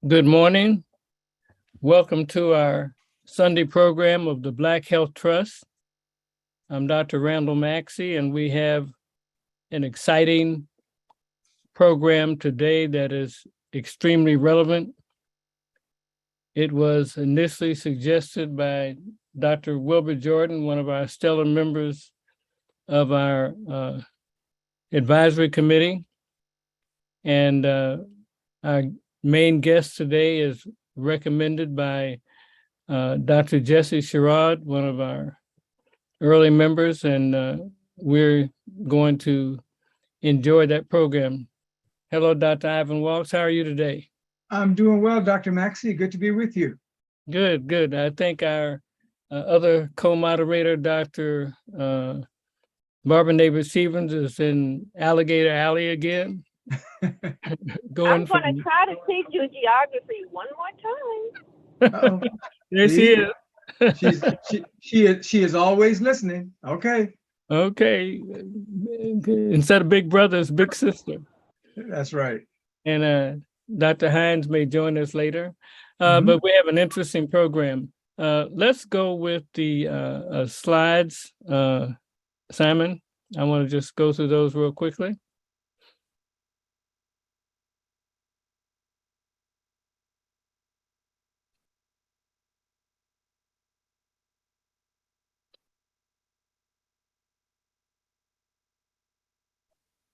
Good morning. Welcome to our Sunday program of the Black Health Trust. I'm Dr. Randall Maxey, and we have an exciting program today that is extremely relevant. It was initially suggested by Dr. Wilbur Jordan, one of our stellar members of our advisory committee. And our main guest today is recommended by Dr. Jesse Sherrod, one of our early members, and we're going to enjoy that program. Hello, Dr. Ivan Walks. How are you today? I'm doing well, Dr. Maxey. Good to be with you. Good, good. I think our other co-moderator, Dr. Barbara Neighbor-Stevens, is in Alligator Alley again. I'm going to try to teach you geography one more time. There she is. She is always listening. Okay. Okay. Instead of big brother, it's big sister. That's right. And Dr. Hines may join us later, but we have an interesting program. Let's go with the slides. Simon, I want to just go through those real quickly.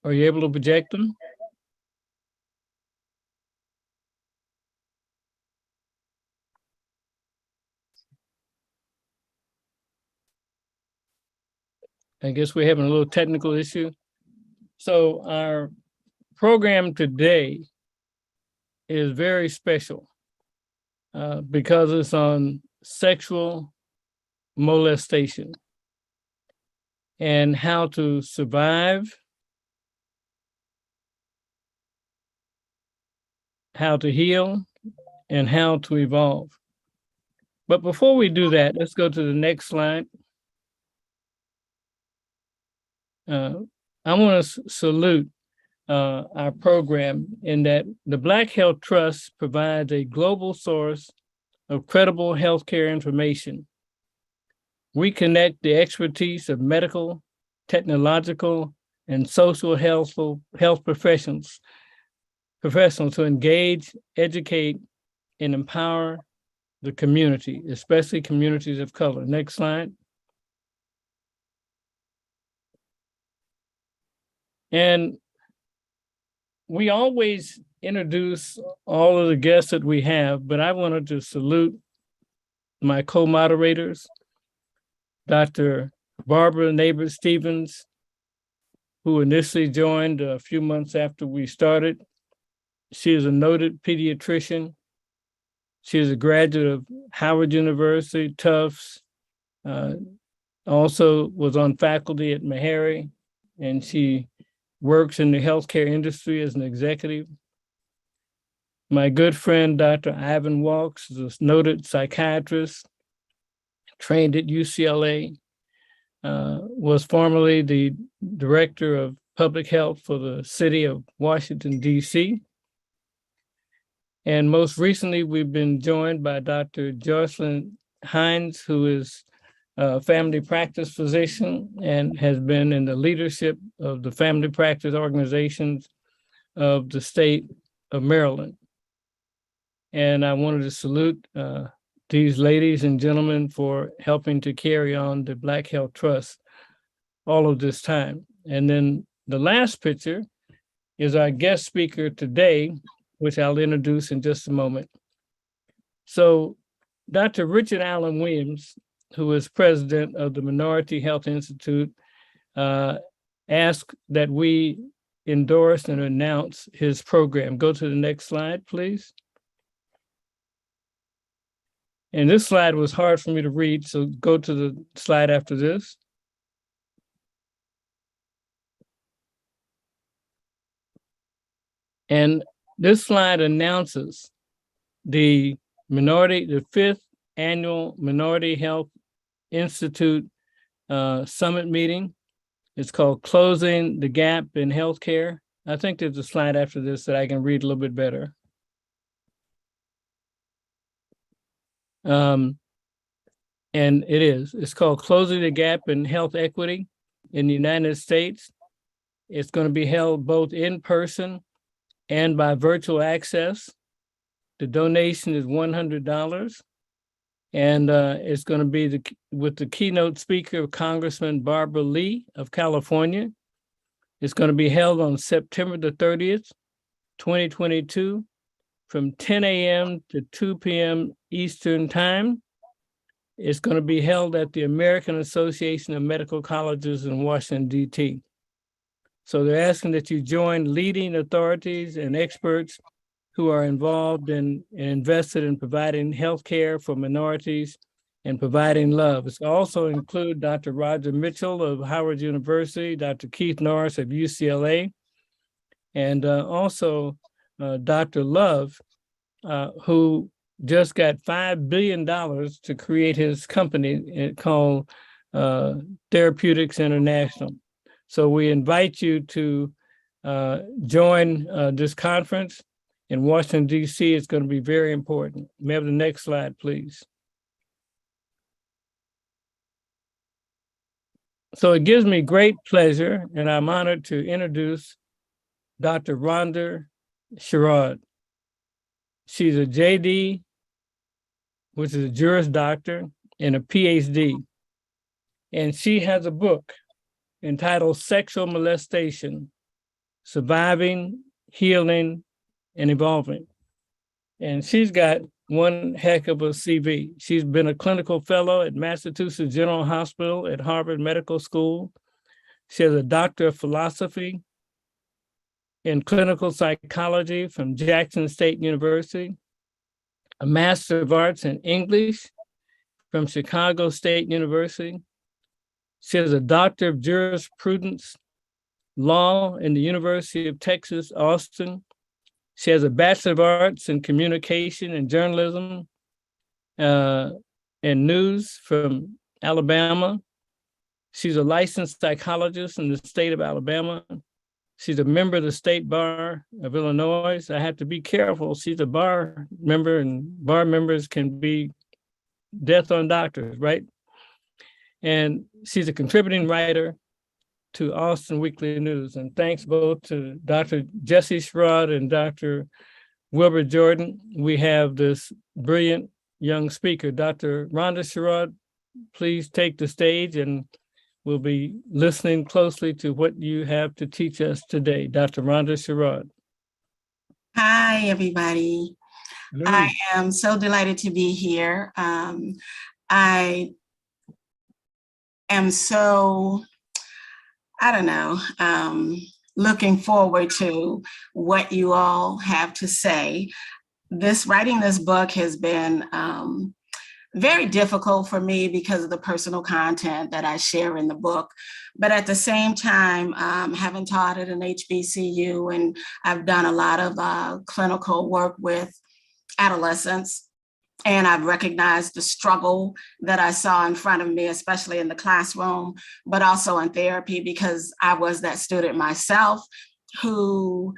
Are you able to project them? I guess we're having a little technical issue. So our program today is very special because it's on sexual molestation and how to survive, how to heal, and how to evolve. But before we do that, let's go to the next slide. I want to salute our program in that the Black Health Trust provides a global source of credible healthcare information. We connect the expertise of medical, technological, and social health professionals to engage, educate, and empower the community, especially communities of color. Next slide. And we always introduce all of the guests that we have, but I wanted to salute my co-moderators, Dr. Barbara Neighbor-Stevens, who initially joined a few months after we started. She is a noted pediatrician. She is a graduate of Howard University, Tufts, also was on faculty at Meharry, and she works in the healthcare industry as an executive. My good friend, Dr. Ivan Walks, is a noted psychiatrist, trained at UCLA, was formerly the director of public health for the city of Washington, D.C. And most recently, we've been joined by Dr. Jocelyn Hines, who is a family practice physician and has been in the leadership of the family practice organizations of the state of Maryland. And I wanted to salute these ladies and gentlemen for helping to carry on the Black Health Trust all of this time. And then the last picture is our guest speaker today, which I'll introduce in just a moment. So Dr. Richard Allen Williams, who is president of the Minority Health Institute, asked that we endorse and announce his program. Go to the next slide, please. And this slide was hard for me to read, so go to the slide after this. And this slide announces the 5th annual Minority Health Institute summit meeting. It's called Closing the Gap in Healthcare. I think there's a slide after this that I can read a little bit better. And it's called Closing the Gap in Health Equity in the United States. It's going to be held both in person and by virtual access. The donation is $100. And it's going to be with the keynote speaker, Congressman Barbara Lee of California. It's going to be held on September the 30th, 2022, from 10 a.m. to 2 p.m. Eastern Time. It's going to be held at the American Association of Medical Colleges in Washington, D.C. So they're asking that you join leading authorities and experts who are involved in and invested in providing healthcare for minorities and providing love. It's also include Dr. Roger Mitchell of Howard University, Dr. Keith Norris of UCLA, and also Dr. Love, who just got $5 billion to create his company called Therapeutics International. So we invite you to join this conference in Washington, D.C. It's going to be very important. May I have the next slide, please? So it gives me great pleasure, and I'm honored to introduce Dr. Rhonda Sherrod. She's a JD, which is a Juris Doctor, and a PhD. And she has a book entitled Sexual Molestation, Surviving, Healing, and Evolving. And she's got one heck of a CV. She's been a clinical fellow at Massachusetts General Hospital at Harvard Medical School. She has a doctor of philosophy in clinical psychology from Jackson State University, a Master of Arts in English from Chicago State University. She has a Doctor of Jurisprudence Law in the University of Texas, Austin. She has a Bachelor of Arts in Communication and Journalism and News from Alabama. She's a licensed psychologist in the state of Alabama. She's a member of the State Bar of Illinois. I have to be careful. She's a bar member, and bar members can be death on doctors, right? And she's a contributing writer to Austin Weekly News. And thanks both to Dr. Jesse Sherrod and Dr. Wilbur Jordan. We have this brilliant young speaker, Dr. Rhonda Sherrod. Please take the stage, and we'll be listening closely to what you have to teach us today. Dr. Rhonda Sherrod. Hi, everybody. Hello. I am so delighted to be here. I am so, looking forward to what you all have to say. Writing this book has been very difficult for me because of the personal content that I share in the book. But at the same time, having taught at an HBCU, and I've done a lot of clinical work with adolescents, and I've recognized the struggle that I saw in front of me, especially in the classroom, but also in therapy, because I was that student myself who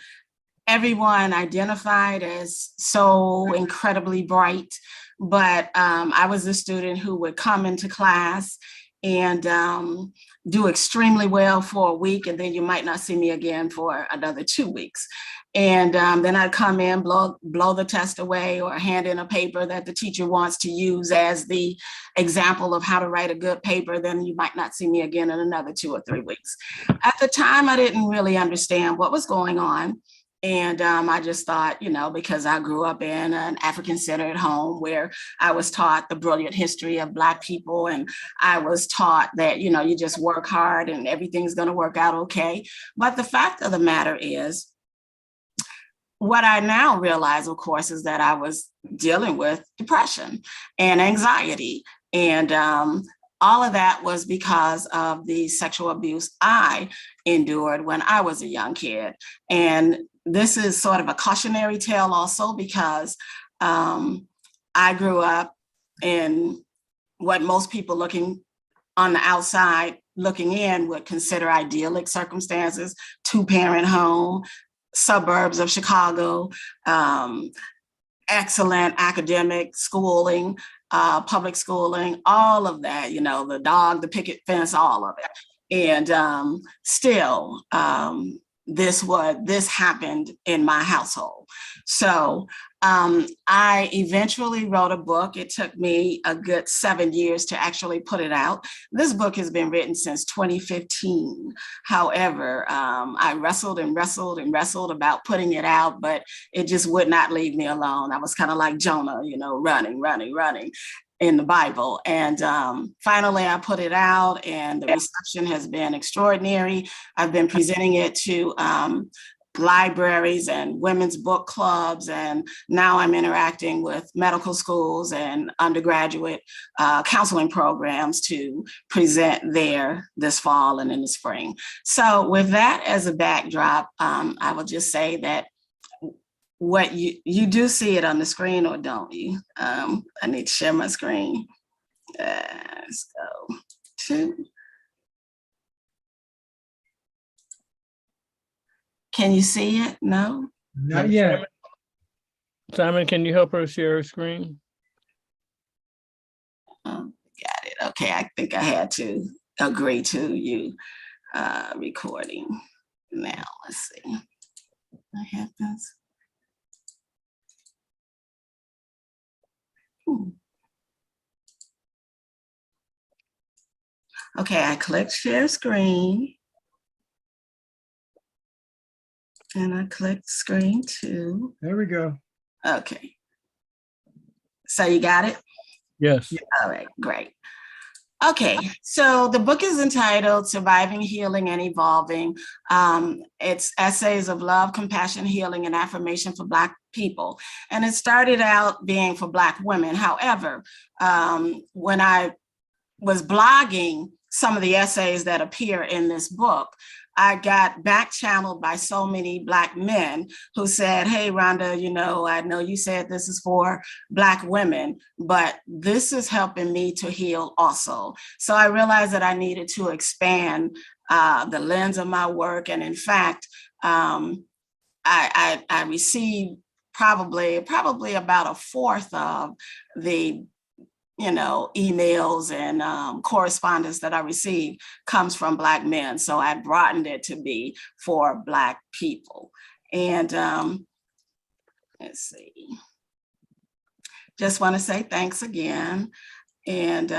everyone identified as so incredibly bright. But I was a student who would come into class and do extremely well for a week, and then you might not see me again for another 2 weeks. And then I'd come in, blow the test away, or hand in a paper that the teacher wants to use as the example of how to write a good paper. Then you might not see me again in another 2 or 3 weeks. At the time, I didn't really understand what was going on. And I just thought, because I grew up in an African-centered home where I was taught the brilliant history of Black people, and I was taught that, you just work hard and everything's going to work out okay. But the fact of the matter is, what I now realize, of course, is that I was dealing with depression and anxiety. And all of that was because of the sexual abuse I endured when I was a young kid. And this is sort of a cautionary tale also, because I grew up in what most people looking on the outside, looking in, would consider idyllic circumstances, 2-parent home, suburbs of Chicago, excellent academic schooling, public schooling, all of that, you know, the dog, the picket fence, all of it. And still, this happened in my household. So I eventually wrote a book. It took me a good 7 years to actually put it out. This book has been written since 2015. However, I wrestled and wrestled and wrestled about putting it out, but it just would not leave me alone. I was kind of like Jonah, you know, running in the Bible. And finally I put it out, and the reception has been extraordinary. I've been presenting it to libraries and women's book clubs, and now I'm interacting with medical schools and undergraduate counseling programs to present there this fall and in the spring. So with that as a backdrop, I will just say that what you do see it on the screen, or don't you? I need to share my screen. Let's go to. Can you see it? No? Not yet. Simon, can you help her share her screen? Oh, got it. Okay, I think I had to agree to you recording. Now, let's see what happens. Okay, I clicked share screen. And I clicked screen 2. There we go. Okay. So you got it? Yes. All right, great. Okay, so the book is entitled Surviving, Healing, and Evolving. It's essays of love, compassion, healing, and affirmation for Black people. And it started out being for Black women. However, when I was blogging some of the essays that appear in this book, I got back channeled by so many Black men who said, hey, Rhonda, you know, I know you said this is for Black women, but this is helping me to heal also. So I realized that I needed to expand the lens of my work. And in fact, I received probably about a fourth of the emails and correspondence that I receive comes from Black men. So I broadened it to be for Black people. And let's see. Just want to say thanks again. And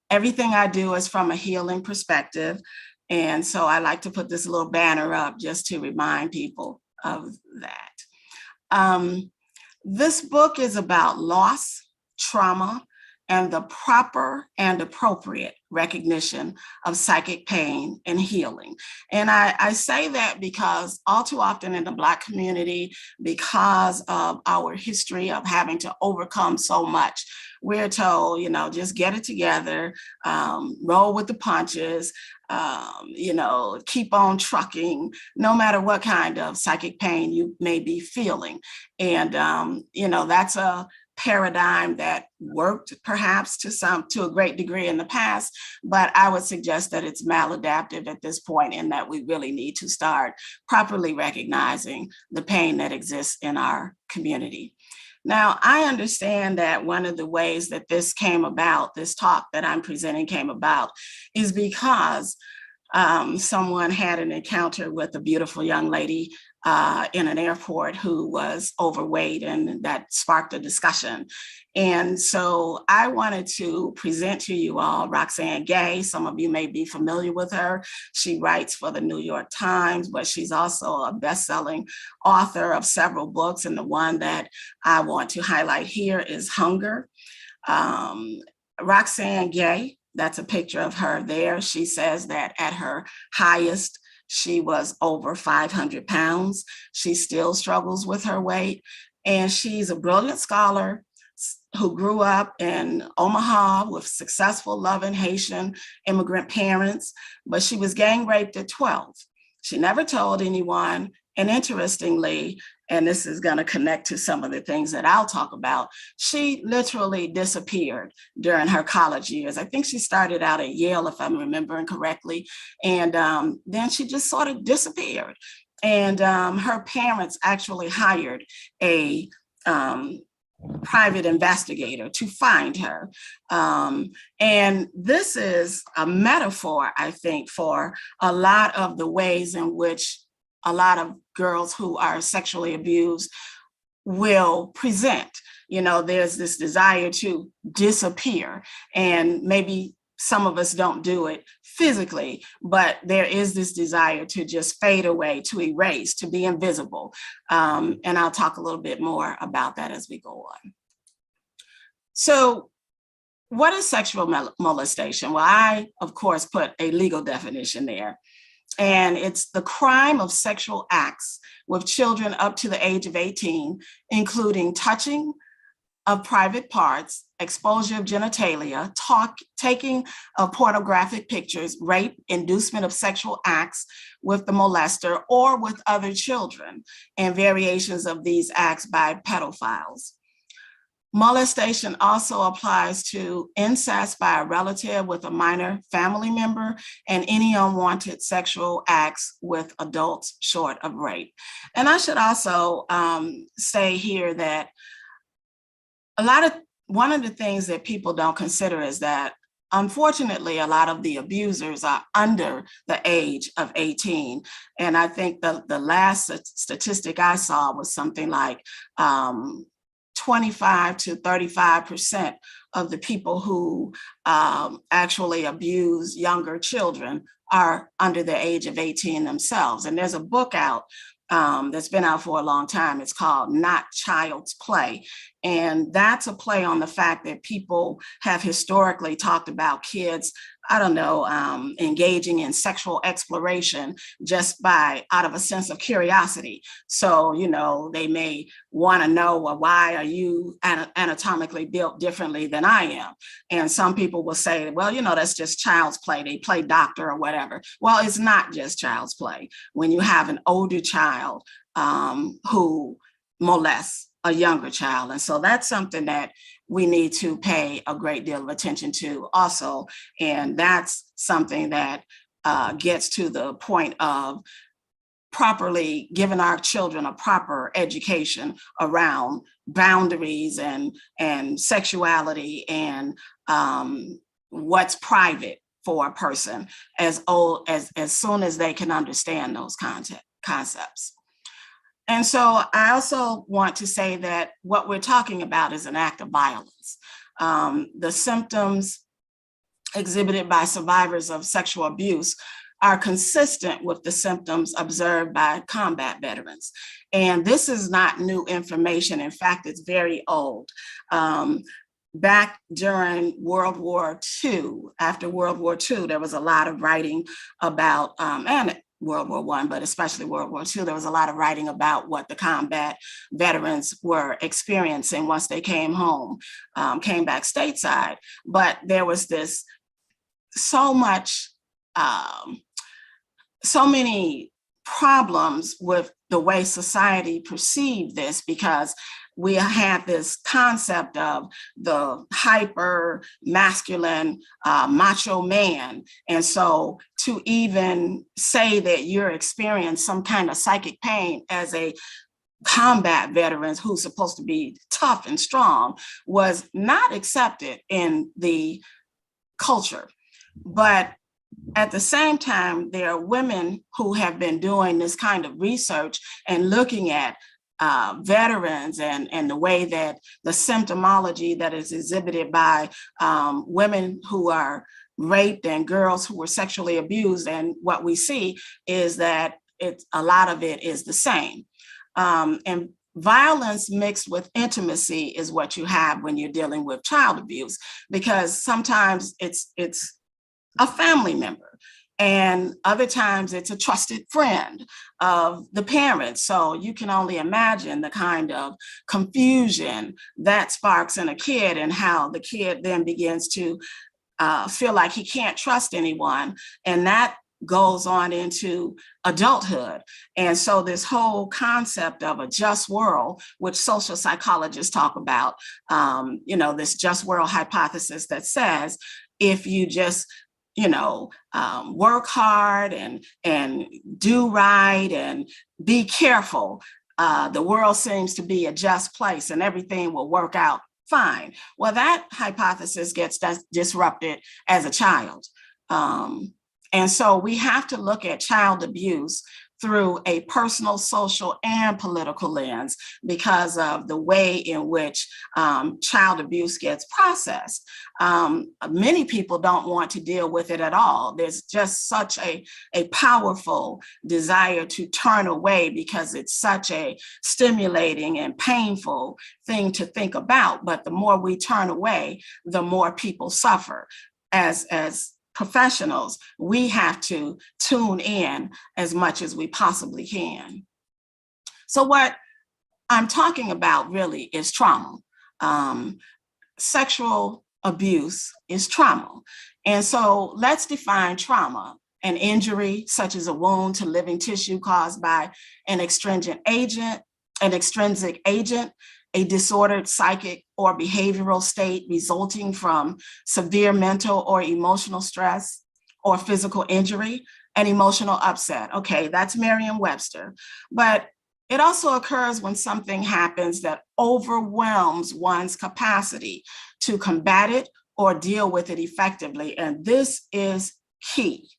everything I do is from a healing perspective. And so I like to put this little banner up just to remind people of that. This book is about loss, trauma, and the proper and appropriate recognition of psychic pain and healing. And I say that because all too often in the Black community, because of our history of having to overcome so much, we're told, just get it together, roll with the punches, keep on trucking, no matter what kind of psychic pain you may be feeling. And, that's a paradigm that worked perhaps to a great degree in the past, but I would suggest that it's maladaptive at this point, and that we really need to start properly recognizing the pain that exists in our community. Now, I understand that one of the ways that this came about, this talk that I'm presenting came about, is because someone had an encounter with a beautiful young lady in an airport who was overweight, and that sparked a discussion. And so I wanted to present to you all Roxane Gay. Some of you may be familiar with her. She writes for the New York Times, but she's also a best-selling author of several books. And the one that I want to highlight here is Hunger. Roxane Gay, that's a picture of her there. She says that at her highest, she was over 500 pounds. She still struggles with her weight. And she's a brilliant scholar who grew up in Omaha with successful, loving Haitian immigrant parents, but she was gang raped at 12. She never told anyone. And interestingly, and this is going to connect to some of the things that I'll talk about, she literally disappeared during her college years. I think she started out at Yale, if I'm remembering correctly. And then she just sort of disappeared. And her parents actually hired a private investigator to find her. And this is a metaphor, I think, for a lot of the ways in which a lot of girls who are sexually abused will present. You know, there's this desire to disappear, and maybe some of us don't do it physically, but there is this desire to just fade away, to erase, to be invisible. And I'll talk a little bit more about that as we go on. So what is sexual molestation? Well, I, of course, put a legal definition there. And it's the crime of sexual acts with children up to the age of 18, including touching of private parts, exposure of genitalia, taking of pornographic pictures, rape, inducement of sexual acts with the molester or with other children, and variations of these acts by pedophiles. Molestation also applies to incest by a relative with a minor family member and any unwanted sexual acts with adults short of rape. And I should also say here that one of the things that people don't consider is that unfortunately, a lot of the abusers are under the age of 18. And I think the last statistic I saw was something like 25 to 35% of the people who actually abuse younger children are under the age of 18 themselves. And there's a book out that's been out for a long time. It's called Not Child's Play. And that's a play on the fact that people have historically talked about kids, I don't know, engaging in sexual exploration just out of a sense of curiosity. So, you know, they may want to know, well, why are you anatomically built differently than I am? And some people will say, well, you know, that's just child's play. They play doctor or whatever. Well, it's not just child's play. When you have an older child who molests a younger child. And so that's something that we need to pay a great deal of attention to also. And that's something that gets to the point of properly giving our children a proper education around boundaries and sexuality and what's private for a person as soon as they can understand those concepts. And so I also want to say that what we're talking about is an act of violence. The symptoms exhibited by survivors of sexual abuse are consistent with the symptoms observed by combat veterans. And this is not new information. In fact, it's very old. Back during World War II, after World War II, there was a lot of writing about, and World War I, but especially World War II, there was a lot of writing about what the combat veterans were experiencing once they came home, came back stateside. But there was this so many problems with the way society perceived this, because we had this concept of the hyper masculine macho man. And so to even say that you're experiencing some kind of psychic pain as a combat veteran who's supposed to be tough and strong was not accepted in the culture. But at the same time, there are women who have been doing this kind of research and looking at veterans and the way that the symptomology that is exhibited by women who are raped and girls who were sexually abused. And what we see is that a lot of it is the same. And violence mixed with intimacy is what you have when you're dealing with child abuse, because sometimes it's a family member. And other times it's a trusted friend of the parents. So you can only imagine the kind of confusion that sparks in a kid and how the kid then begins to feel like he can't trust anyone. And that goes on into adulthood. And so this whole concept of a just world, which social psychologists talk about, this just world hypothesis that says, if you just work hard and do right and be careful, the world seems to be a just place and everything will work out fine. Well, that hypothesis gets disrupted as a child. And so we have to look at child abuse through a personal, social, and political lens because of the way in which child abuse gets processed. Many people don't want to deal with it at all. There's just such a powerful desire to turn away because it's such a stimulating and painful thing to think about. But the more we turn away, the more people suffer. As professionals, we have to tune in as much as we possibly can. So what I'm talking about really is trauma. Sexual abuse is trauma. And so let's define trauma: an injury such as a wound to living tissue caused by an extrinsic agent, a disordered psychic or behavioral state resulting from severe mental or emotional stress or physical injury, an emotional upset. Okay, that's Merriam-Webster. But it also occurs when something happens that overwhelms one's capacity to combat it or deal with it effectively. And this is key.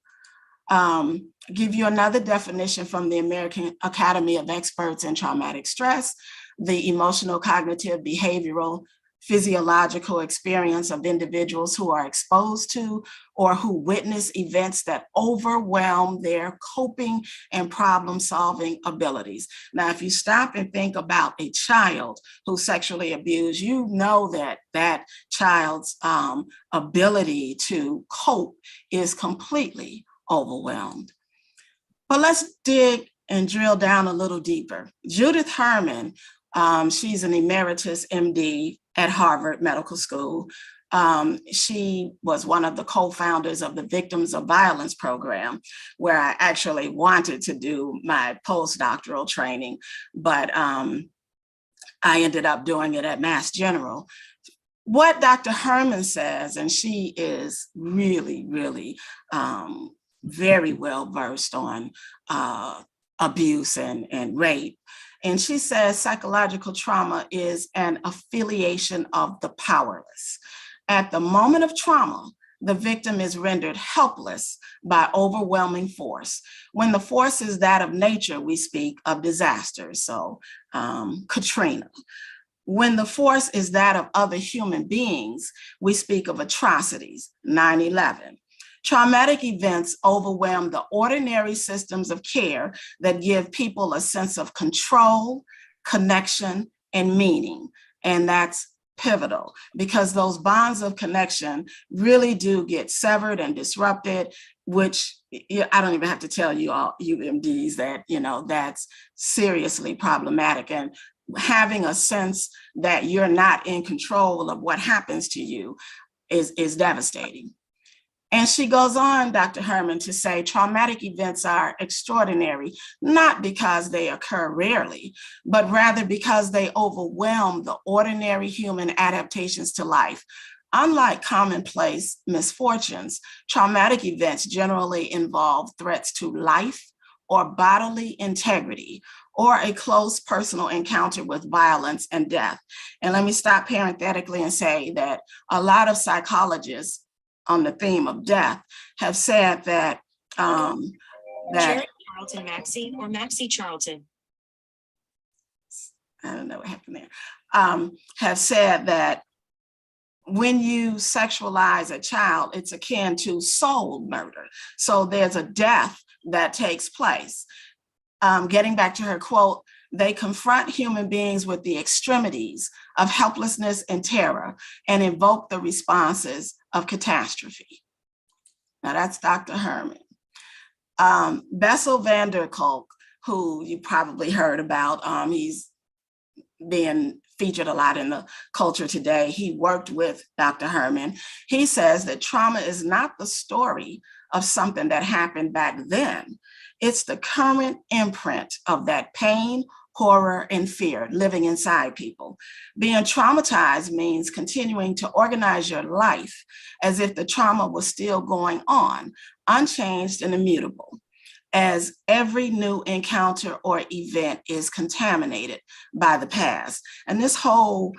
Give you another definition from the American Academy of Experts in Traumatic Stress: the emotional, cognitive, behavioral, physiological experience of individuals who are exposed to or who witness events that overwhelm their coping and problem-solving abilities. Now, if you stop and think about a child who's sexually abused, you know that that child's ability to cope is completely overwhelmed. But let's dig and drill down a little deeper. Judith Herman, she's an emeritus MD at Harvard Medical School. She was one of the co-founders of the Victims of Violence program, where I actually wanted to do my postdoctoral training, but I ended up doing it at Mass General. What Dr. Herman says, and she is really, really very well versed on abuse and rape. And she says psychological trauma is an affiliation of the powerless. At the moment of trauma, the victim is rendered helpless by overwhelming force. When the force is that of nature, we speak of disasters, so Katrina. When the force is that of other human beings, we speak of atrocities, 9/11. Traumatic events overwhelm the ordinary systems of care that give people a sense of control, connection, and meaning. And that's pivotal because those bonds of connection really do get severed and disrupted, which I don't even have to tell you all, you MDs, that, that's seriously problematic. And having a sense that you're not in control of what happens to you is devastating. And she goes on, Dr. Herman, to say traumatic events are extraordinary, not because they occur rarely, but rather because they overwhelm the ordinary human adaptations to life. Unlike commonplace misfortunes, traumatic events generally involve threats to life or bodily integrity, or a close personal encounter with violence and death. And let me stop parenthetically and say that a lot of psychologists on the theme of death have said that Jerry Charlton Maxey or Maxey Charlton. I don't know what happened there. Have said that when you sexualize a child, it's akin to soul murder. So there's a death that takes place. Getting back to her quote, they confront human beings with the extremities of helplessness and terror and invoke the responses of catastrophe. Now that's Dr. Herman. Bessel van der Kolk, who you probably heard about, he's being featured a lot in the culture today. He worked with Dr. Herman. He says that trauma is not the story of something that happened back then. It's the current imprint of that pain, horror, and fear living inside people. Being traumatized means continuing to organize your life as if the trauma was still going on, unchanged and immutable. as every new encounter or event is contaminated by the past. And this whole,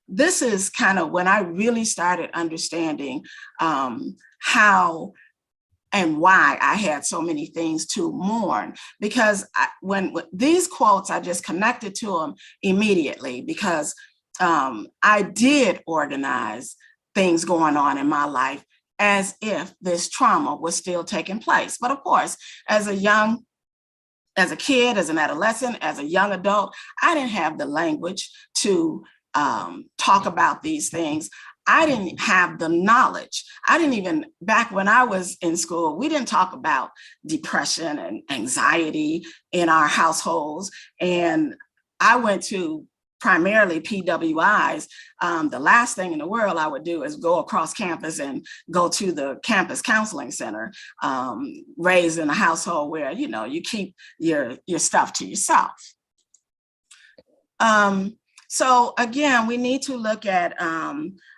this is kind of when I really started understanding how and why I had so many things to mourn, because when these quotes, I just connected to them immediately, because I did organize things going on in my life as if this trauma was still taking place. But of course, as a kid, as an adolescent, as a young adult, I didn't have the language to talk about these things. I didn't have the knowledge. I didn't even, back when I was in school, we didn't talk about depression and anxiety in our households. And I went to primarily PWIs. The last thing in the world I would do is go across campus and go to the campus counseling center, raised in a household where, you know, you keep your stuff to yourself. So again, we need to look at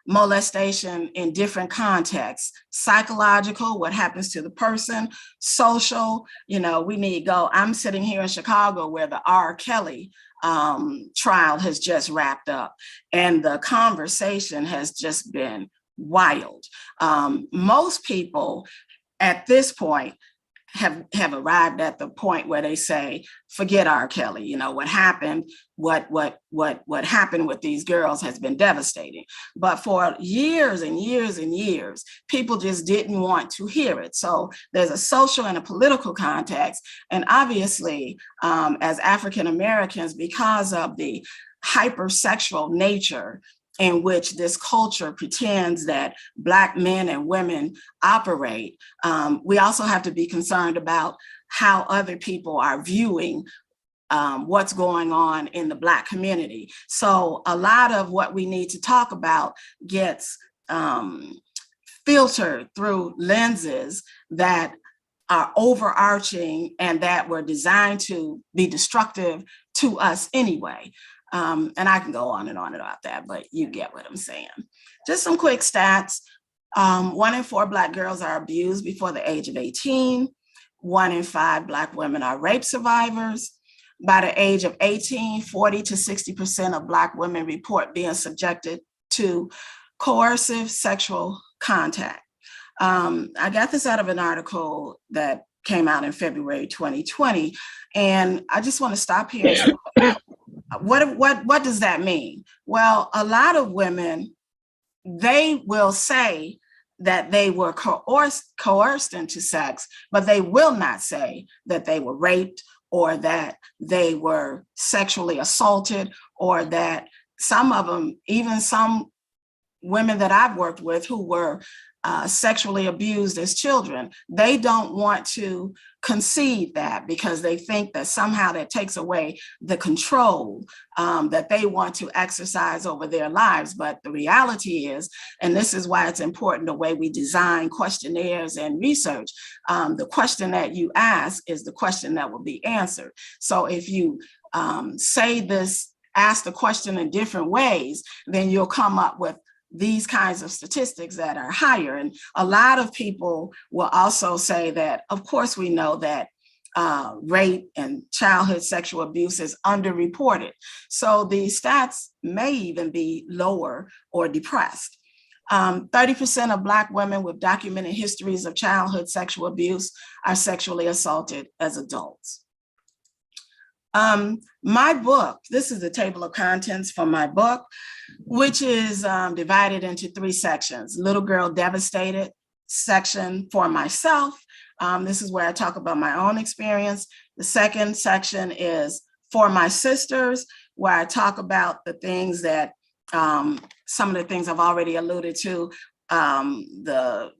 molestation in different contexts: psychological, what happens to the person; social, you know, we need to go. I'm sitting here in Chicago where the R. Kelly trial has just wrapped up, and the conversation has just been wild. Most people at this point have arrived at the point where they say, forget R. Kelly. You know, what happened happened with these girls has been devastating. But for years and years and years, people just didn't want to hear it. So there's a social and a political context. And obviously, as African Americans, because of the hypersexual nature in which this culture pretends that Black men and women operate, we also have to be concerned about how other people are viewing what's going on in the Black community. So a lot of what we need to talk about gets filtered through lenses that are overarching and that were designed to be destructive to us anyway. And I can go on and on about that, but you get what I'm saying. Just some quick stats. 1 in 4 Black girls are abused before the age of 18. 1 in 5 Black women are rape survivors. By the age of 18, 40 to 60% of Black women report being subjected to coercive sexual contact. I got this out of an article that came out in February 2020, and I just want to stop here and say, what does that mean? Well, a lot of women, they will say that they were coerced into sex, but they will not say that they were raped or that they were sexually assaulted, or that some of them, even some women that I've worked with who were sexually abused as children, they don't want to concede that because they think that somehow that takes away the control that they want to exercise over their lives. But the reality is, and this is why it's important the way we design questionnaires and research, the question that you ask is the question that will be answered. So if you ask the question in different ways, then you'll come up with these kinds of statistics that are higher. And a lot of people will also say that, of course, we know that rape and childhood sexual abuse is underreported. So the stats may even be lower or depressed. 30% of Black women with documented histories of childhood sexual abuse are sexually assaulted as adults. My book, this is the table of contents for my book, which is divided into 3 sections. Little Girl Devastated section for myself. This is where I talk about my own experience. The second section is for my sisters, where I talk about the things that, some of the things I've already alluded to, the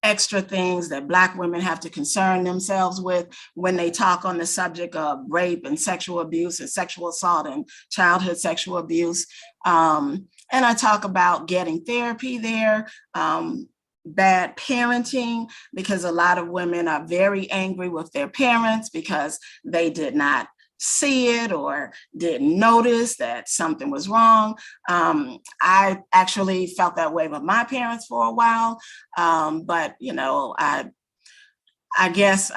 extra things that Black women have to concern themselves with when they talk on the subject of rape and sexual abuse and sexual assault and childhood sexual abuse. And I talk about getting therapy there, bad parenting, because a lot of women are very angry with their parents because they did not see it or didn't notice that something was wrong. I actually felt that way with my parents for a while, but you know, I I guess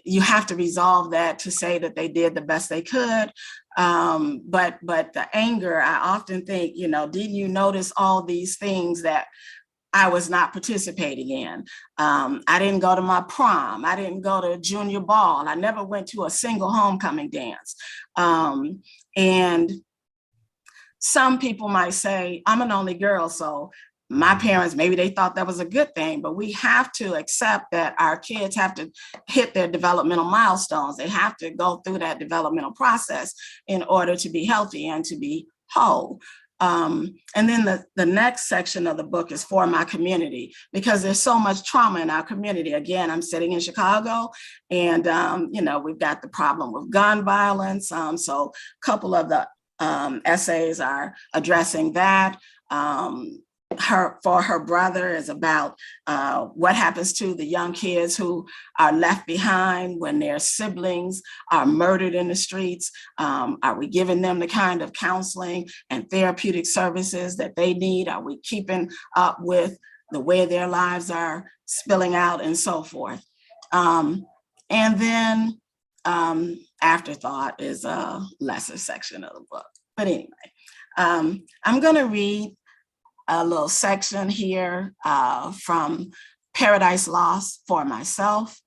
you have to resolve that to say that they did the best they could. But the anger, I often think, you know, didn't you notice all these things that I was not participating in? I didn't go to my prom. I didn't go to junior ball. I never went to a single homecoming dance. And some people might say, I'm an only girl, so my parents, maybe they thought that was a good thing, but we have to accept that our kids have to hit their developmental milestones. They have to go through that developmental process in order to be healthy and to be whole. And then the next section of the book is for my community, because there's so much trauma in our community. Again, I'm sitting in Chicago, and you know, we've got the problem with gun violence. So a couple of the essays are addressing that. For her brother is about what happens to the young kids who are left behind when their siblings are murdered in the streets. Are we giving them the kind of counseling and therapeutic services that they need? Are we keeping up with the way their lives are spilling out, and so forth? And then afterthought is a lesser section of the book. But anyway, I'm going to read a little section here from Paradise Lost for myself.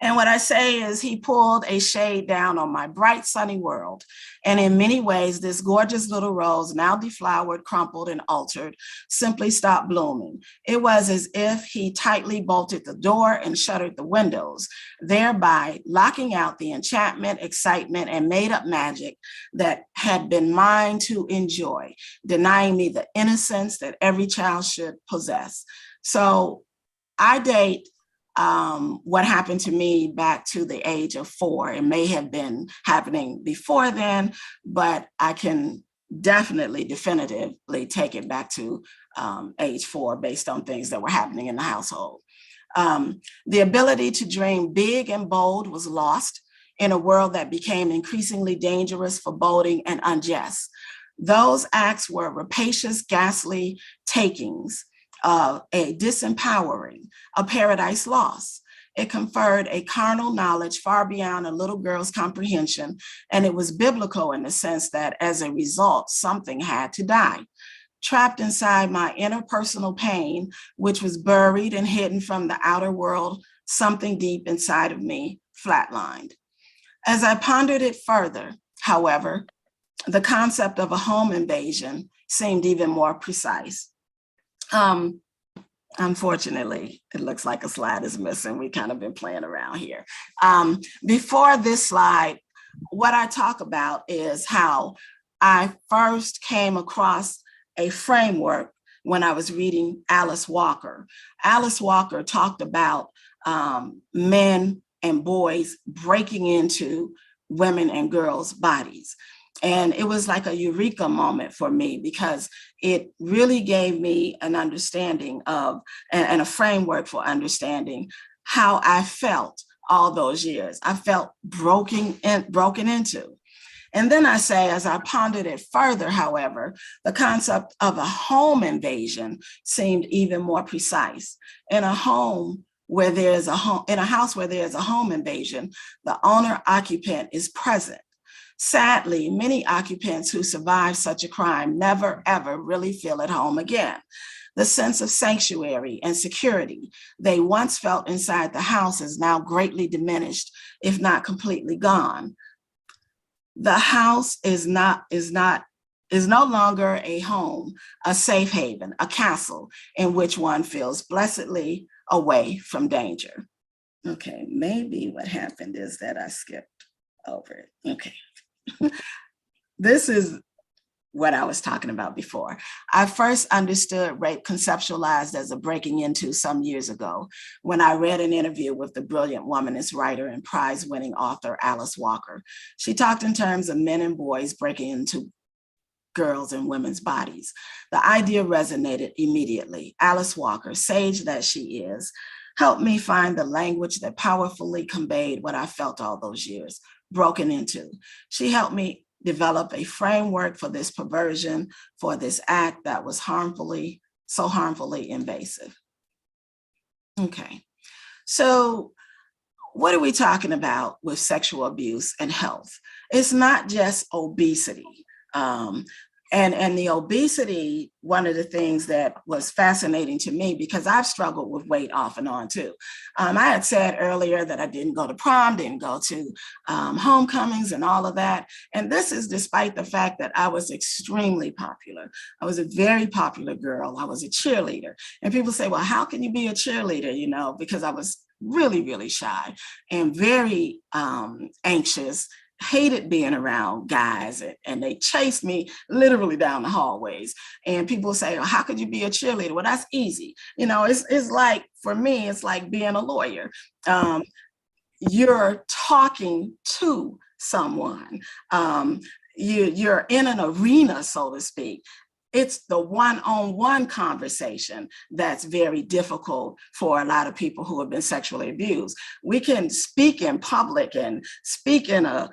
And what I say is, he pulled a shade down on my bright sunny world. And in many ways, this gorgeous little rose, now deflowered, crumpled, and altered, simply stopped blooming. It was as if he tightly bolted the door and shuttered the windows, thereby locking out the enchantment, excitement, and made-up magic that had been mine to enjoy, denying me the innocence that every child should possess. So I date what happened to me back to the age of 4. It may have been happening before then, but I can definitively take it back to age 4 based on things that were happening in the household. The ability to dream big and bold was lost in a world that became increasingly dangerous, foreboding, and unjust. Those acts were rapacious, ghastly takings, a disempowering, a paradise lost. It conferred a carnal knowledge far beyond a little girl's comprehension, and it was biblical in the sense that as a result, something had to die. Trapped inside my interpersonal pain, which was buried and hidden from the outer world, something deep inside of me flatlined. As I pondered it further, however, the concept of a home invasion seemed even more precise. Unfortunately, it looks like a slide is missing. We've kind of been playing around here. Before this slide, what I talk about is how I first came across a framework when I was reading Alice Walker. Alice Walker talked about men and boys breaking into women and girls' bodies. And it was like a eureka moment for me, because it really gave me an understanding of, and a framework for understanding how I felt all those years. I felt broken into. And then I say, as I pondered it further, however, the concept of a home invasion seemed even more precise. In a house where there's a home invasion, the owner occupant is present. Sadly, many occupants who survive such a crime never, ever really feel at home again. The sense of sanctuary and security they once felt inside the house is now greatly diminished, if not completely gone. The house is no longer a home, a safe haven, a castle in which one feels blessedly away from danger. Okay, maybe what happened is that I skipped over it. Okay. This is what I was talking about before. I first understood rape conceptualized as a breaking into some years ago when I read an interview with the brilliant womanist writer and prize-winning author Alice Walker. She talked in terms of men and boys breaking into girls and women's bodies. The idea resonated immediately. Alice Walker, sage that she is, helped me find the language that powerfully conveyed what I felt all those years. Broken into. She helped me develop a framework for this perversion, for this act that was so harmfully invasive. Okay, So what are we talking about with sexual abuse and health? It's not just obesity. And the obesity, one of the things that was fascinating to me, because I've struggled with weight off and on too. I had said earlier that I didn't go to prom, didn't go to homecomings and all of that. And this is despite the fact that I was extremely popular. I was a very popular girl. I was a cheerleader. And people say, well, how can you be a cheerleader? You know, because I was really, really shy and very anxious, hated being around guys, and they chased me literally down the hallways. And people say, well, how could you be a cheerleader? Well, that's easy. You know, it's like, for me, it's like being a lawyer. You're talking to someone. You're in an arena, so to speak. It's the one-on-one conversation that's very difficult for a lot of people who have been sexually abused. We can speak in public and speak in a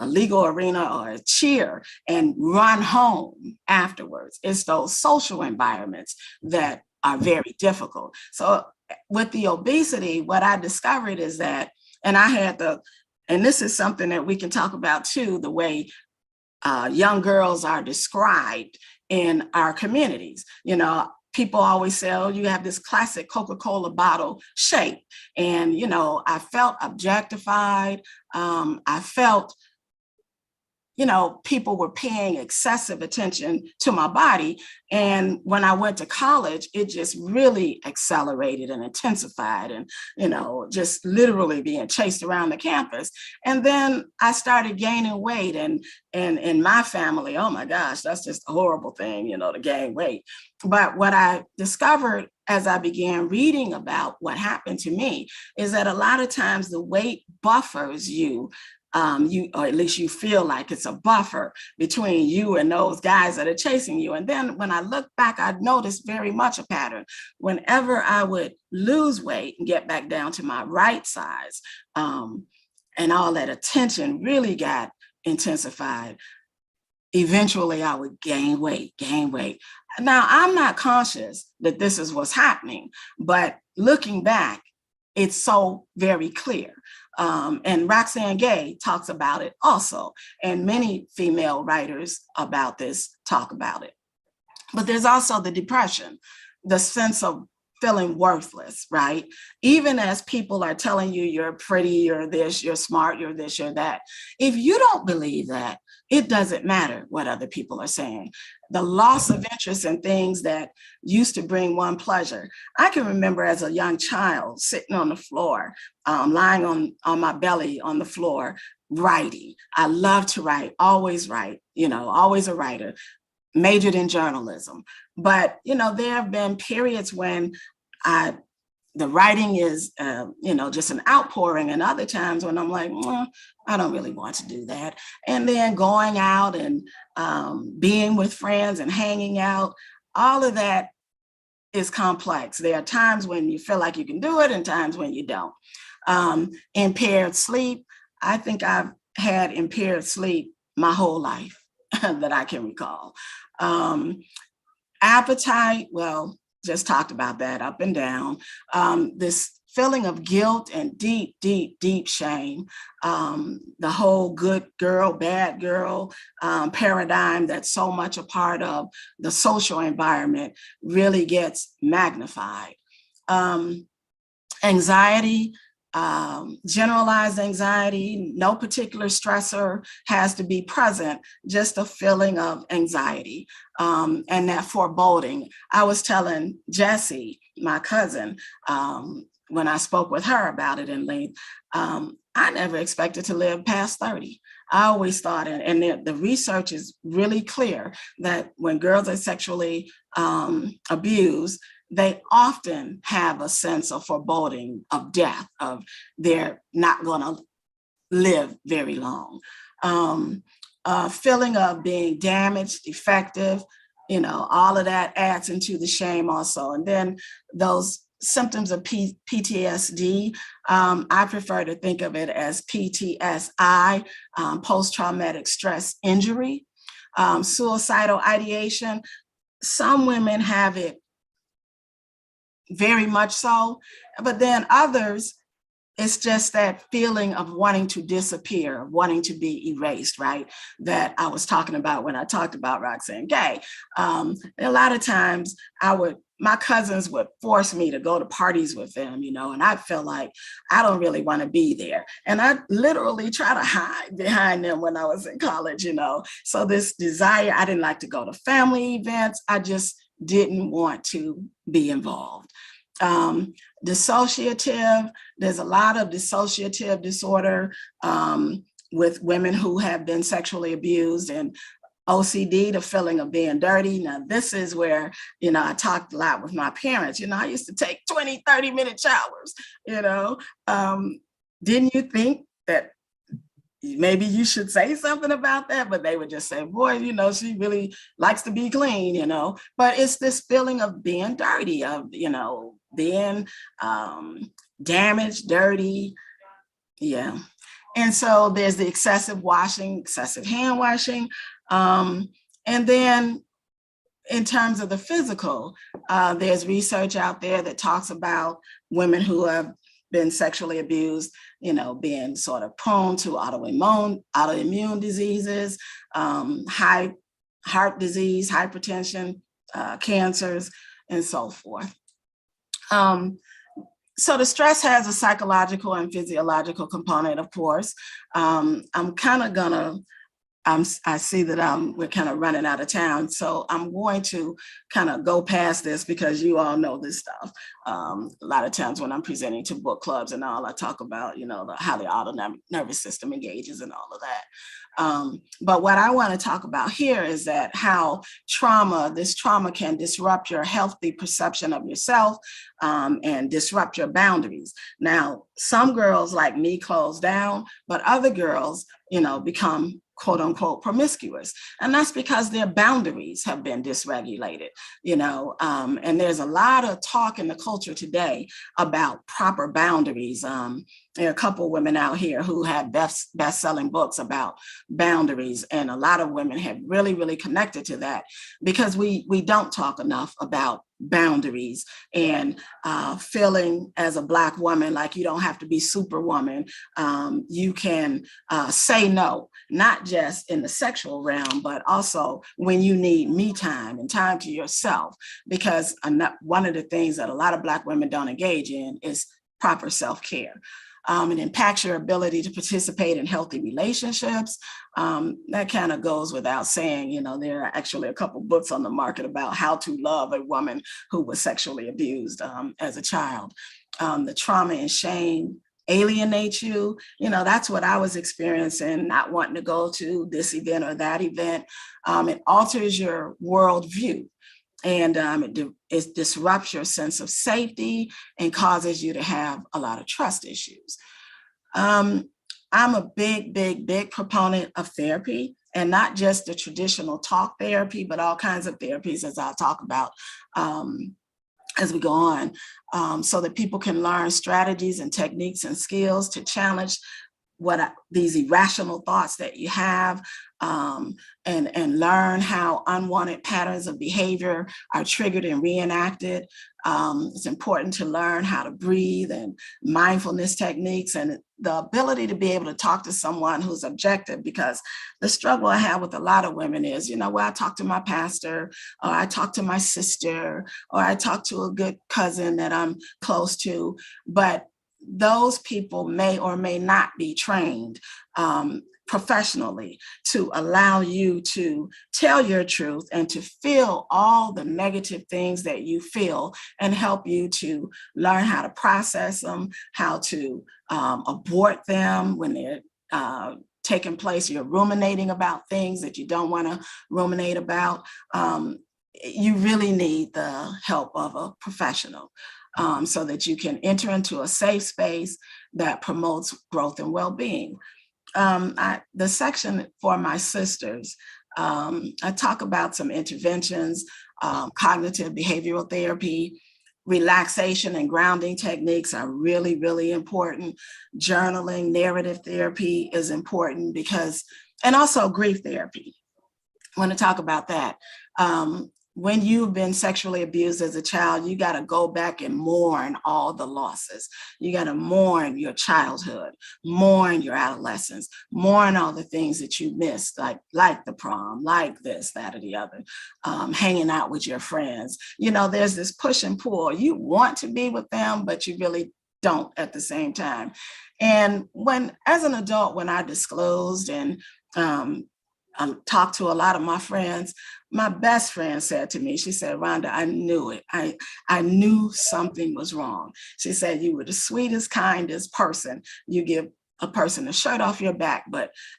legal arena or a cheer and run home afterwards. It's those social environments that are very difficult. So with the obesity, what I discovered is that, and this is something that we can talk about too, the way young girls are described in our communities. You know, people always say, oh, you have this classic Coca-Cola bottle shape. And, you know, I felt objectified. I felt, you know, people were paying excessive attention to my body. And when I went to college, it just really accelerated and intensified, and, you know, just literally being chased around the campus. And then I started gaining weight, and in my family, oh my gosh, that's just a horrible thing, you know, to gain weight. But what I discovered as I began reading about what happened to me is that a lot of times the weight buffers you, or at least you feel like it's a buffer between you and those guys that are chasing you. And then when I look back, I noticed very much a pattern. Whenever I would lose weight and get back down to my right size, and all that attention really got intensified, eventually I would gain weight. Now, I'm not conscious that this is what's happening, but looking back, it's so very clear. And Roxane Gay talks about it also, and many female writers about this talk about it. But there's also the depression, the sense of feeling worthless, right? Even as people are telling you you're pretty, you're this, you're smart, you're this, you're that. If you don't believe that, it doesn't matter what other people are saying. The loss of interest in things that used to bring one pleasure. I can remember as a young child sitting on the floor, lying on my belly on the floor, writing. I love to write, you know, always a writer, majored in journalism. But, you know, there have been periods when the writing is, you know, just an outpouring, and other times when I'm like, I don't really want to do that. And then going out and being with friends and hanging out, all of that is complex. There are times when you feel like you can do it and times when you don't. Impaired sleep. I think I've had impaired sleep my whole life that I can recall. Appetite, well, just talked about that, up and down. This feeling of guilt and deep, deep, deep shame. The whole good girl, bad girl paradigm that's so much a part of the social environment really gets magnified. Anxiety, generalized anxiety, no particular stressor has to be present, just a feeling of anxiety and that foreboding. I was telling Jessie, my cousin, when I spoke with her about it in length, I never expected to live past 30. I always thought, and the research is really clear, that when girls are sexually abused, they often have a sense of foreboding of death, of they're not going to live very long. Feeling of being damaged, defective, you know, all of that adds into the shame also. And then those symptoms of PTSD, I prefer to think of it as PTSI, post-traumatic stress injury, suicidal ideation. Some women have it very much so. But then others, it's just that feeling of wanting to disappear, wanting to be erased, right? That I was talking about when I talked about Roxanne Gay. A lot of times my cousins would force me to go to parties with them, and I felt like I don't really want to be there. And I literally try to hide behind them when I was in college, So this desire, I didn't like to go to family events. I just didn't want to be involved. Dissociative, there's a lot of dissociative disorder with women who have been sexually abused, and OCD, the feeling of being dirty. Now, this is where, I talked a lot with my parents. I used to take 20, 30-minute showers, Didn't you think that maybe you should say something about that? But they would just say, boy, she really likes to be clean, But it's this feeling of being dirty, of, being damaged, dirty. Yeah. And so there's the excessive washing, excessive hand washing. And then in terms of the physical, there's research out there that talks about women who have been sexually abused, being sort of prone to autoimmune diseases, high heart disease, hypertension, cancers, and so forth. So the stress has a psychological and physiological component, of course. I see that we're kind of running out of time. So I'm going to kind of go past this because you all know this stuff. A lot of times when I'm presenting to book clubs and all, I talk about, how the autonomic nervous system engages and all of that. But what I want to talk about here is that how this trauma can disrupt your healthy perception of yourself and disrupt your boundaries. Now, some girls like me close down, but other girls, become quote unquote promiscuous. And that's because their boundaries have been dysregulated, and there's a lot of talk in the culture today about proper boundaries. There are a couple of women out here who have best-selling books about boundaries. And a lot of women have really, really connected to that because we don't talk enough about boundaries and feeling as a Black woman like you don't have to be superwoman. You can say no, not just in the sexual realm, but also when you need me time and time to yourself, because one of the things that a lot of Black women don't engage in is proper self-care. It impacts your ability to participate in healthy relationships. That kind of goes without saying. There are actually a couple books on the market about how to love a woman who was sexually abused as a child. The trauma and shame alienate you. That's what I was experiencing, not wanting to go to this event or that event. It alters your worldview. And it disrupts your sense of safety and causes you to have a lot of trust issues. I'm a big proponent of therapy, and not just the traditional talk therapy, but all kinds of therapies, as I'll talk about as we go on, so that people can learn strategies and techniques and skills to challenge these irrational thoughts that you have, and learn how unwanted patterns of behavior are triggered and reenacted. It's important to learn how to breathe and mindfulness techniques and the ability to be able to talk to someone who's objective, because the struggle I have with a lot of women is, I talk to my pastor, or I talk to my sister, or I talk to a good cousin that I'm close to, but those people may or may not be trained professionally to allow you to tell your truth and to feel all the negative things that you feel and help you to learn how to process them, how to abort them when they're taking place. You're ruminating about things that you don't want to ruminate about. You really need the help of a professional. So that you can enter into a safe space that promotes growth and well-being. The section for my sisters, I talk about some interventions, cognitive behavioral therapy, relaxation and grounding techniques are really, really important. Journaling, narrative therapy is important and also grief therapy. I want to talk about that. when you've been sexually abused as a child, you got to go back and mourn all the losses. You got to mourn your childhood, mourn your adolescence, mourn all the things that you missed, like the prom, like this, that, or the other, hanging out with your friends. You know, there's this push and pull. You want to be with them, but you really don't at the same time. And as an adult, when I disclosed and talked to a lot of my friends, my best friend said to me, she said, Rhonda, I knew it. I knew something was wrong. She said, you were the sweetest, kindest person. You give a person a shirt off your back,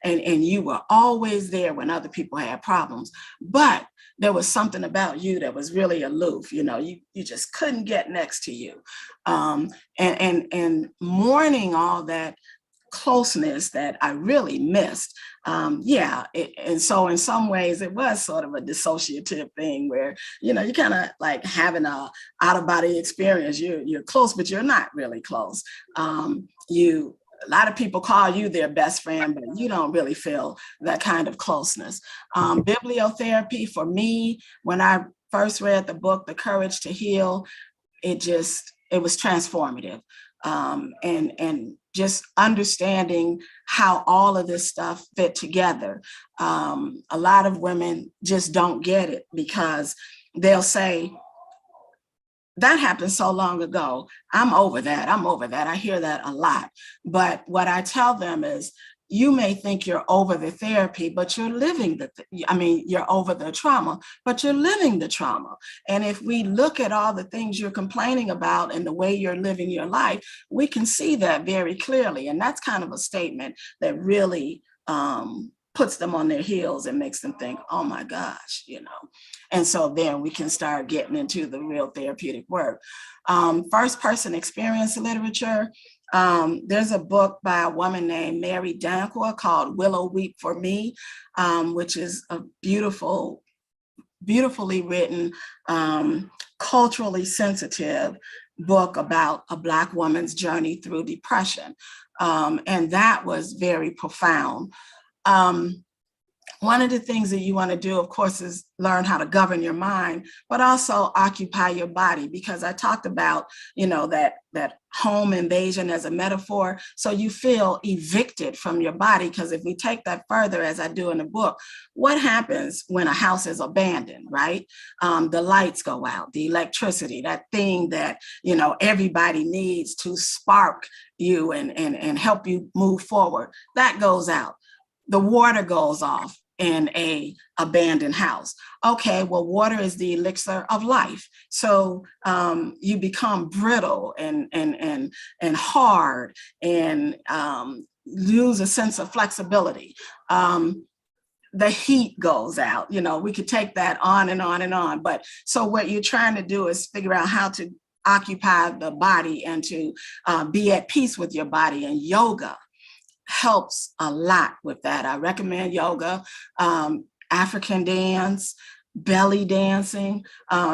and you were always there when other people had problems. But there was something about you that was really aloof. You know, you just couldn't get next to you. And mourning all that closeness that I really missed. And so in some ways it was sort of a dissociative thing where, you know, you kind of like having a out-of-body experience. You're close, but you're not really close. A lot of people call you their best friend, but you don't really feel that kind of closeness. Bibliotherapy for me, when I first read the book, The Courage to Heal, it was transformative. And just understanding how all of this stuff fit together. A lot of women just don't get it because they'll say, that happened so long ago. I'm over that. I hear that a lot. But what I tell them is, you may think you're over the therapy, but you're living you're over the trauma, but you're living the trauma. And if we look at all the things you're complaining about and the way you're living your life, we can see that very clearly. And that's kind of a statement that really puts them on their heels and makes them think, oh my gosh, you know. And so then we can start getting into the real therapeutic work. First person experience literature. There's a book by a woman named Mary Danquah called Willow Weep for Me, which is a beautifully written, culturally sensitive book about a Black woman's journey through depression. And that was very profound. One of the things that you want to do, of course, is learn how to govern your mind, but also occupy your body, because I talked about, you know, that home invasion as a metaphor. So you feel evicted from your body, because if we take that further, as I do in the book, what happens when a house is abandoned, right? The lights go out, the electricity, that thing that, you know, everybody needs to spark you and help you move forward, that goes out. The water goes off in a abandoned house. Okay, well, water is the elixir of life. So you become brittle and hard and lose a sense of flexibility. The heat goes out. You know, we could take that on and on and on. But so what you're trying to do is figure out how to occupy the body and to be at peace with your body, and yoga helps a lot with that. I recommend yoga, African dance, belly dancing,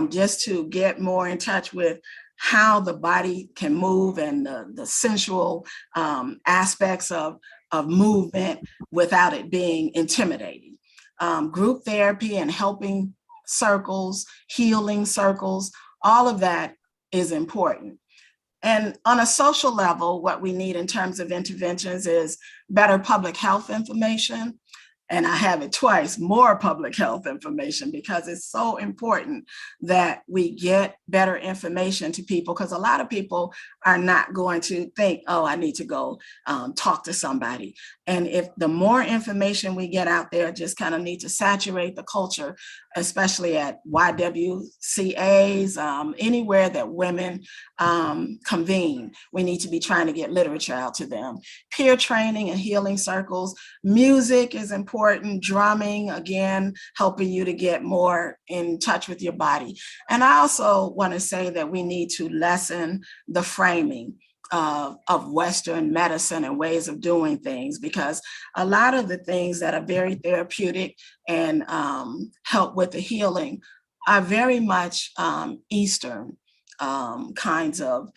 just to get more in touch with how the body can move and the sensual aspects of movement without it being intimidating. Group therapy and helping circles, healing circles, all of that is important. And on a social level, what we need in terms of interventions is better public health information. And I have it twice, more public health information, because it's so important that we get better information to people, because a lot of people are not going to think, oh, I need to go talk to somebody. And if the more information we get out there, just kind of need to saturate the culture, especially at YWCAs, anywhere that women convene, we need to be trying to get literature out to them. Peer training and healing circles. Music is important, drumming, again, helping you to get more in touch with your body. And I also want to say that we need to lessen the framing of Western medicine and ways of doing things, because a lot of the things that are very therapeutic and help with the healing are very much Eastern kinds of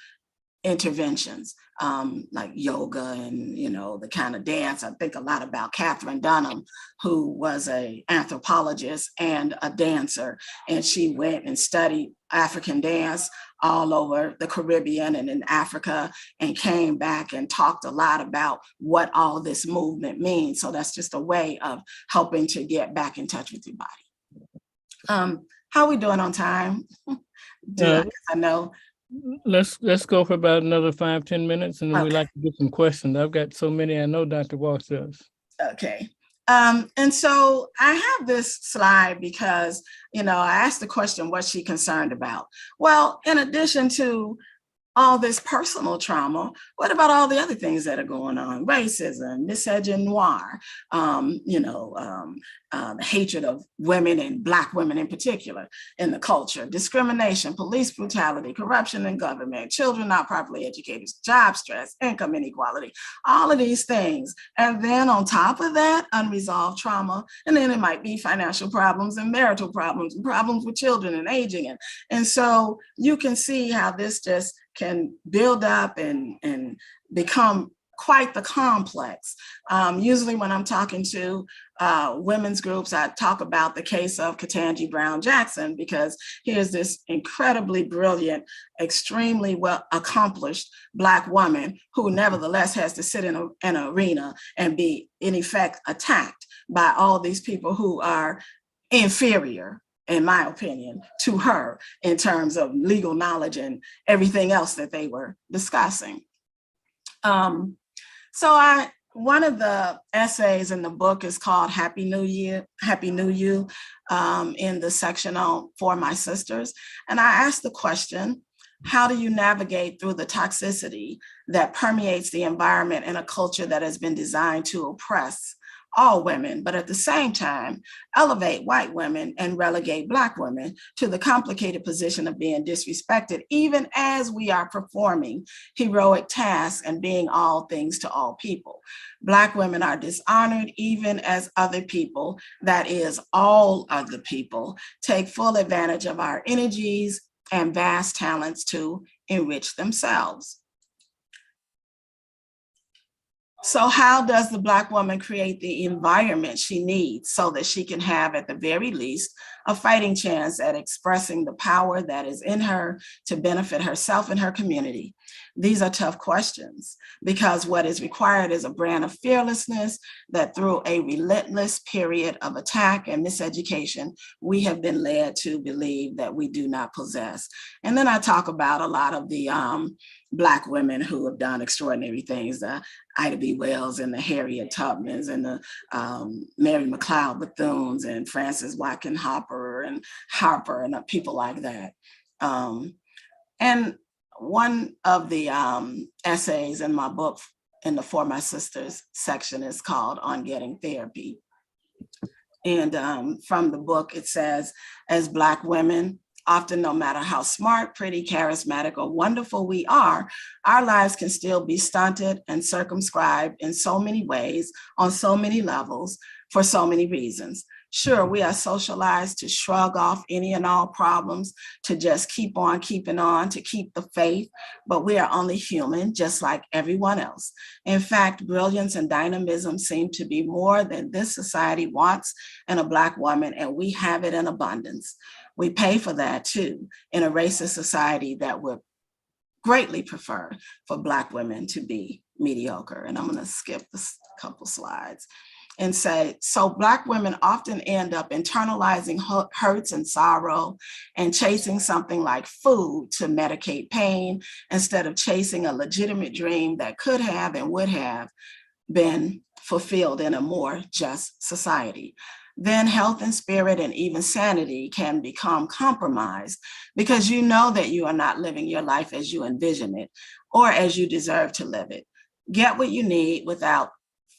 interventions. like yoga and, the kind of dance. I think a lot about Catherine Dunham, who was an anthropologist and a dancer. And she went and studied African dance all over the Caribbean and in Africa, and came back and talked a lot about what all this movement means. So that's just a way of helping to get back in touch with your body. How are we doing on time? I know. Let's go for about another 5-10 minutes, and then we'd Okay. like to get some questions. I've got so many. I know Dr. Walsh does. Okay. And so I have this slide because, I asked the question, what's she concerned about? Well, in addition to all this personal trauma, what about all the other things that are going on? Racism, misogynoir, hatred of women and Black women in particular in the culture, discrimination, police brutality, corruption in government, children not properly educated, job stress, income inequality, all of these things. And then on top of that, unresolved trauma. And then it might be financial problems and marital problems and problems with children and aging. And so you can see how this just can build up and become quite the complex. Usually when I'm talking to women's groups, I talk about the case of Ketanji Brown Jackson, because here's this incredibly brilliant, extremely well accomplished Black woman who nevertheless has to sit in an arena and be in effect attacked by all these people who are inferior, in my opinion, to her in terms of legal knowledge and everything else that they were discussing. One of the essays in the book is called Happy New You, in the section on For My Sisters. And I asked the question, how do you navigate through the toxicity that permeates the environment in a culture that has been designed to oppress all women, but at the same time, elevate white women and relegate Black women to the complicated position of being disrespected, even as we are performing heroic tasks and being all things to all people. Black women are dishonored even as other people, that is, all other people, take full advantage of our energies and vast talents to enrich themselves. So how does the Black woman create the environment she needs so that she can have, at the very least, a fighting chance at expressing the power that is in her to benefit herself and her community? These are tough questions, because what is required is a brand of fearlessness that through a relentless period of attack and miseducation, we have been led to believe that we do not possess. And then I talk about a lot of the Black women who have done extraordinary things, the Ida B. Wells and the Harriet Tubmans and the Mary McLeod Bethunes and Frances Watkins Harper and people like that. And one of the essays in my book, in the For My Sisters section, is called On Getting Therapy. And from the book, it says, as Black women, often no matter how smart, pretty, charismatic, or wonderful we are, our lives can still be stunted and circumscribed in so many ways, on so many levels, for so many reasons. Sure, we are socialized to shrug off any and all problems, to just keep on keeping on, to keep the faith, but we are only human, just like everyone else. In fact, brilliance and dynamism seem to be more than this society wants in a Black woman, and we have it in abundance. We pay for that too, in a racist society that would greatly prefer for Black women to be mediocre. And I'm gonna skip this couple slides and say, so Black women often end up internalizing hurts and sorrow and chasing something like food to medicate pain, instead of chasing a legitimate dream that could have and would have been fulfilled in a more just society. Then health and spirit and even sanity can become compromised, because you know that you are not living your life as you envision it or as you deserve to live it. Get what you need without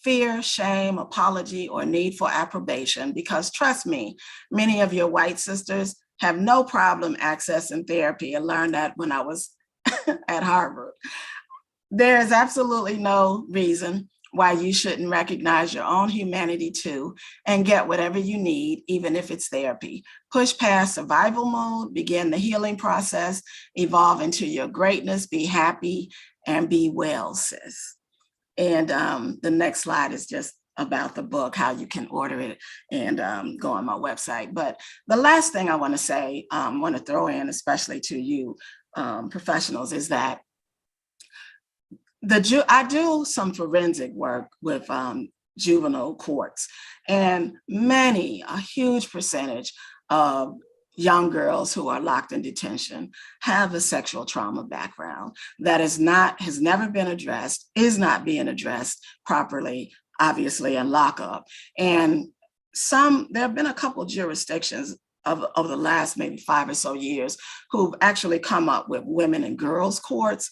fear, shame, apology, or need for approbation, because trust me, many of your white sisters have no problem accessing therapy. I learned that when I was at Harvard. There is absolutely no reason why you shouldn't recognize your own humanity too and get whatever you need, even if it's therapy. Push past survival mode, begin the healing process, evolve into your greatness, be happy, and be well, sis. And the next slide is just about the book, how you can order it and go on my website. But the last thing I want to say, want to throw in, especially to you professionals, is that I do some forensic work with juvenile courts, and a huge percentage of young girls who are locked in detention have a sexual trauma background that has never been addressed, is not being addressed properly, obviously, in lockup. And there have been a couple of jurisdictions of the last maybe 5 or so years who've actually come up with women and girls courts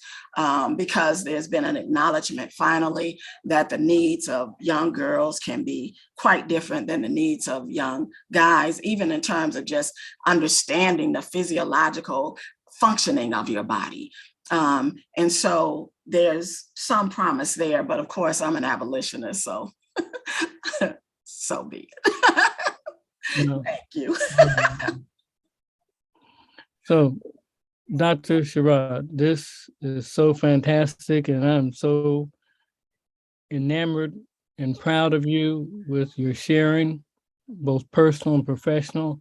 because there's been an acknowledgement finally that the needs of young girls can be quite different than the needs of young guys, even in terms of just understanding the physiological functioning of your body. And so there's some promise there, but of course I'm an abolitionist, so so be it. No. Thank you. So, Dr. Sherrod, this is so fantastic, and I'm so enamored and proud of you with your sharing, both personal and professional.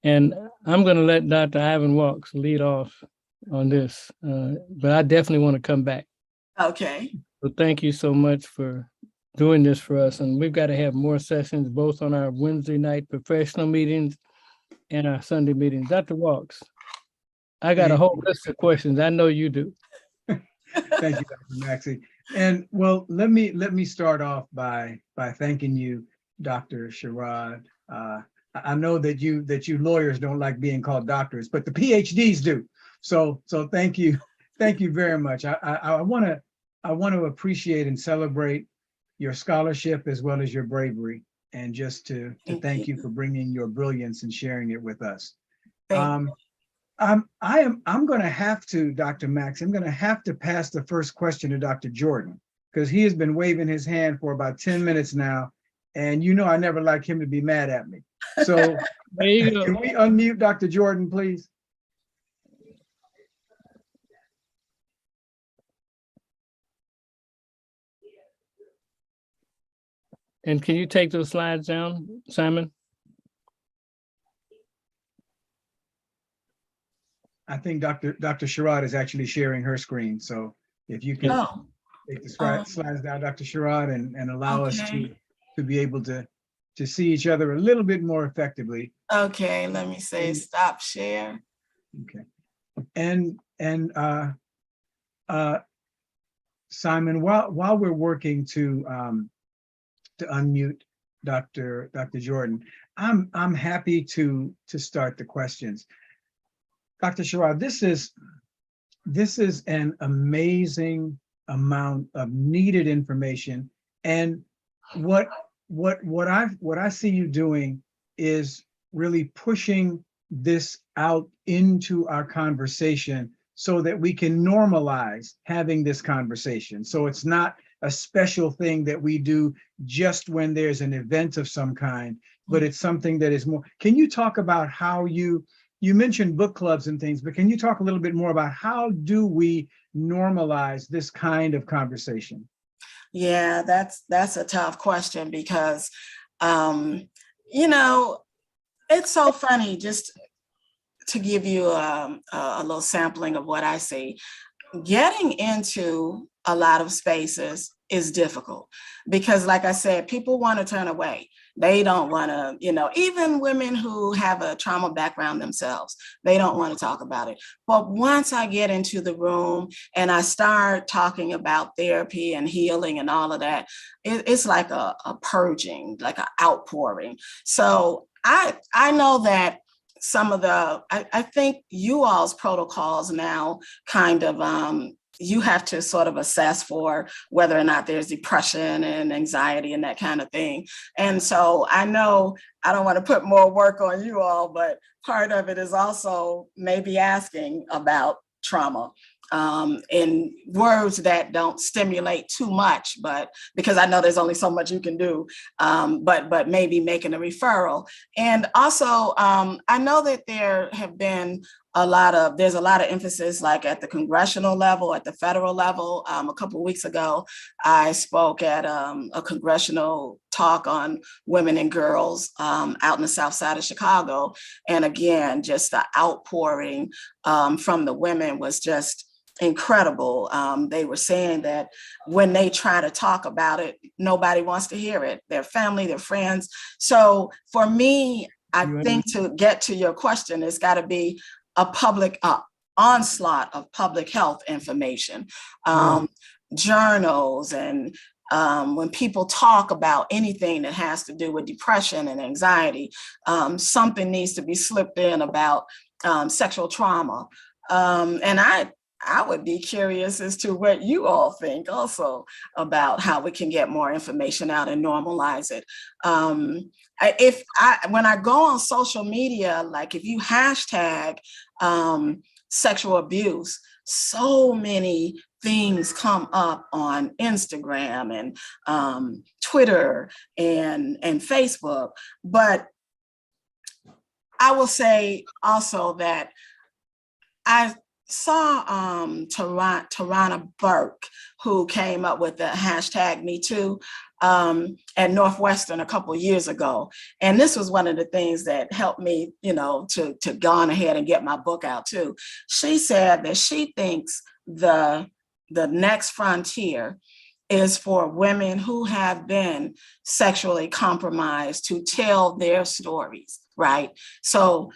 And I'm going to let Dr. Ivan Walks lead off on this, but I definitely want to come back. Okay. So thank you so much for doing this for us. And we've got to have more sessions, both on our Wednesday night professional meetings and our Sunday meetings. Dr. Walks, I got a whole list of questions. I know you do. Thank you, Dr. Maxey. And well, let me start off by thanking you, Dr. Sherrod. I know that you lawyers don't like being called doctors, but the PhDs do. So thank you very much. I want to appreciate and celebrate your scholarship as well as your bravery, and just to thank you for bringing your brilliance and sharing it with us. I'm going to have to, Dr. Max, I'm going to have to pass the first question to Dr. Jordan, because he has been waving his hand for about 10 minutes now, and I never like him to be mad at me. So can we unmute Dr. Jordan, please? And can you take those slides down, Simon? I think Dr. Sherrod is actually sharing her screen. So if you can take the slides down, Dr. Sherrod, and allow us to be able to see each other a little bit more effectively. Okay, let me say stop share. Okay. And Simon, while we're working to unmute Dr. Jordan, I'm happy to start the questions. Dr. Sherrod, this is an amazing amount of needed information, and what I see you doing is really pushing this out into our conversation so that we can normalize having this conversation. So it's not a special thing that we do just when there's an event of some kind, but it's something that is more. Can you talk about how you mentioned book clubs and things, but can you talk a little bit more about how do we normalize this kind of conversation? Yeah, that's a tough question because, it's so funny. Just to give you a little sampling of what I see, getting into a lot of spaces is difficult because, like I said, people want to turn away. They don't want to, even women who have a trauma background themselves, they don't want to talk about it. But once I get into the room and I start talking about therapy and healing and all of that, it's like a purging, like an outpouring. So I know that some of I think you all's protocols now kind of, you have to sort of assess for whether or not there's depression and anxiety and that kind of thing. And so I know I don't want to put more work on you all, but part of it is also maybe asking about trauma in words that don't stimulate too much, but because I know there's only so much you can do, but maybe making a referral. And also, I know that there's a lot of emphasis, like at the congressional level, at the federal level. A couple of weeks ago, I spoke at a congressional talk on women and girls out in the South Side of Chicago. And again, just the outpouring from the women was just incredible. They were saying that when they try to talk about it, nobody wants to hear it. Their family, their friends. So for me, I think to get to your question, it's got to be a public onslaught of public health information, journals, and when people talk about anything that has to do with depression and anxiety, something needs to be slipped in about sexual trauma. And I would be curious as to what you all think also about how we can get more information out and normalize it. When I go on social media, like if you hashtag sexual abuse, so many things come up on Instagram and Twitter and Facebook. But I will say also that I saw Tarana Burke, who came up with the hashtag Me Too at Northwestern a couple of years ago. And this was one of the things that helped me, to go on ahead and get my book out too. She said that she thinks the next frontier is for women who have been sexually compromised to tell their stories, right? So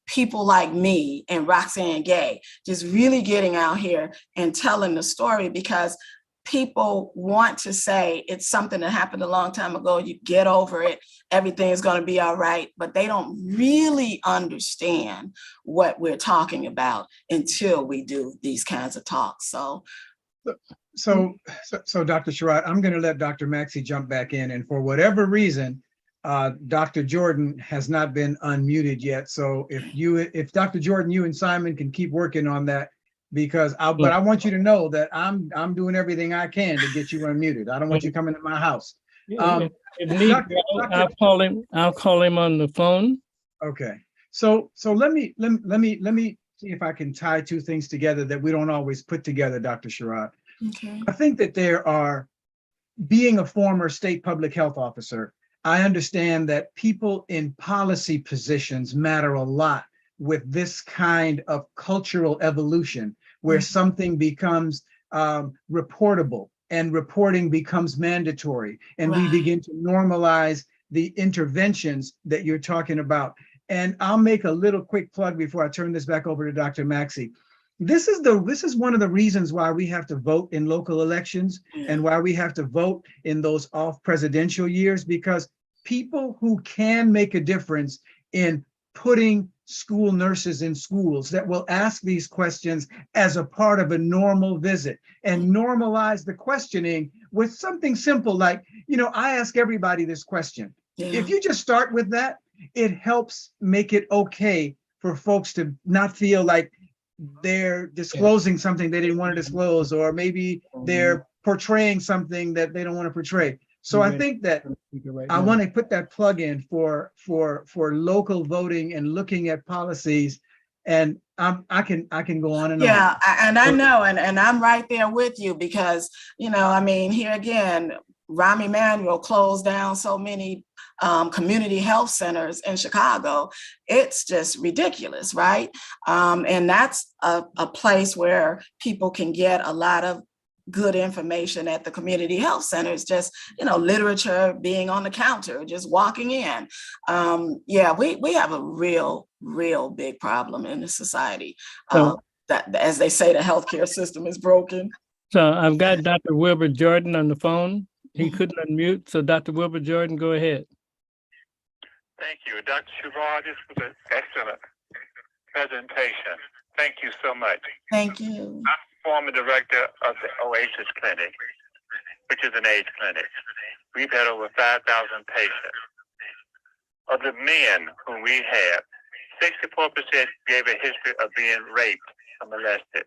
people like me and Roxanne Gay just really getting out here and telling the story, because people want to say it's something that happened a long time ago, you get over it, everything is going to be all right, but they don't really understand what we're talking about until we do these kinds of talks. So Dr. Sherrod, I'm going to let Dr. Maxey jump back in, and for whatever reason, Dr. Jordan has not been unmuted yet. So if Dr. Jordan, you and Simon can keep working on that, because but I want you to know that I'm doing everything I can to get you unmuted. I don't want you coming to my house. If need, I'll call him on the phone. Okay. So let me see if I can tie two things together that we don't always put together, Dr. Sherrod. Okay. I think that being a former state public health officer, I understand that people in policy positions matter a lot with this kind of cultural evolution, where something becomes reportable and reporting becomes mandatory, and we begin to normalize the interventions that you're talking about. And I'll make a little quick plug before I turn this back over to Dr. Maxey. This is one of the reasons why we have to vote in local elections and why we have to vote in those off presidential years, because people who can make a difference in putting school nurses in schools that will ask these questions as a part of a normal visit and normalize the questioning with something simple like, I ask everybody this question. If you just start with that, it helps make it okay for folks to not feel like they're disclosing something they didn't want to disclose, or maybe they're portraying something that they don't want to portray. So I think that I want to put that plug in for local voting and looking at policies, and I can go on and on. Yeah, and I know, and I'm right there with you, because here again, Rahm Emanuel closed down so many community health centers in Chicago. It's just ridiculous, right? And that's a place where people can get a lot of good information at the community health centers, just, literature being on the counter, just walking in. We have a real big problem in the society. That, as they say, the healthcare system is broken. So I've got Dr. Wilbur Jordan on the phone. He couldn't unmute. So Dr. Wilbur Jordan, go ahead. Thank you. Dr. Sherrod, this was an excellent presentation. Thank you so much. Thank you. I'm former director of the Oasis Clinic, which is an AIDS clinic. We've had over 5,000 patients. Of the men whom we have, 64% gave a history of being raped or molested.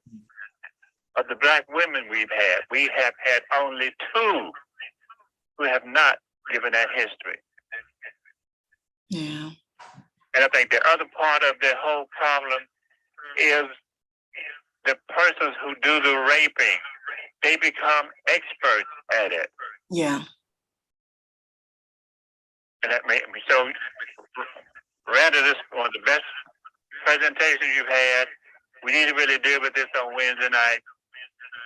of the black women we have had only 2 who have not given that history. Yeah. And I think the other part of the whole problem is the persons who do the raping, they become experts at it. Yeah. And that made me so, Randall, this is one of the best presentations you've had. We need to really deal with this on Wednesday night.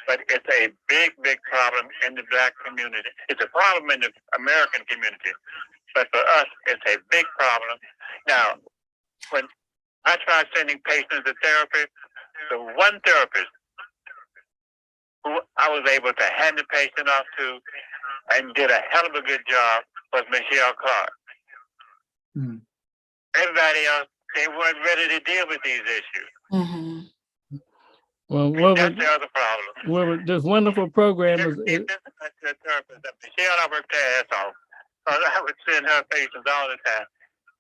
But it's a big, big problem in the black community. It's a problem in the American community. But for us, it's a big problem. Now, when I tried sending patients to therapy, the one therapist who I was able to hand the patient off to and did a hell of a good job was Michelle Clark. Mm. Everybody else, they weren't ready to deal with these issues. Mm-hmm. Well, That's the other problem. this wonderful program is, Therapist. Michelle, I worked her ass off. I would send her patients all the time.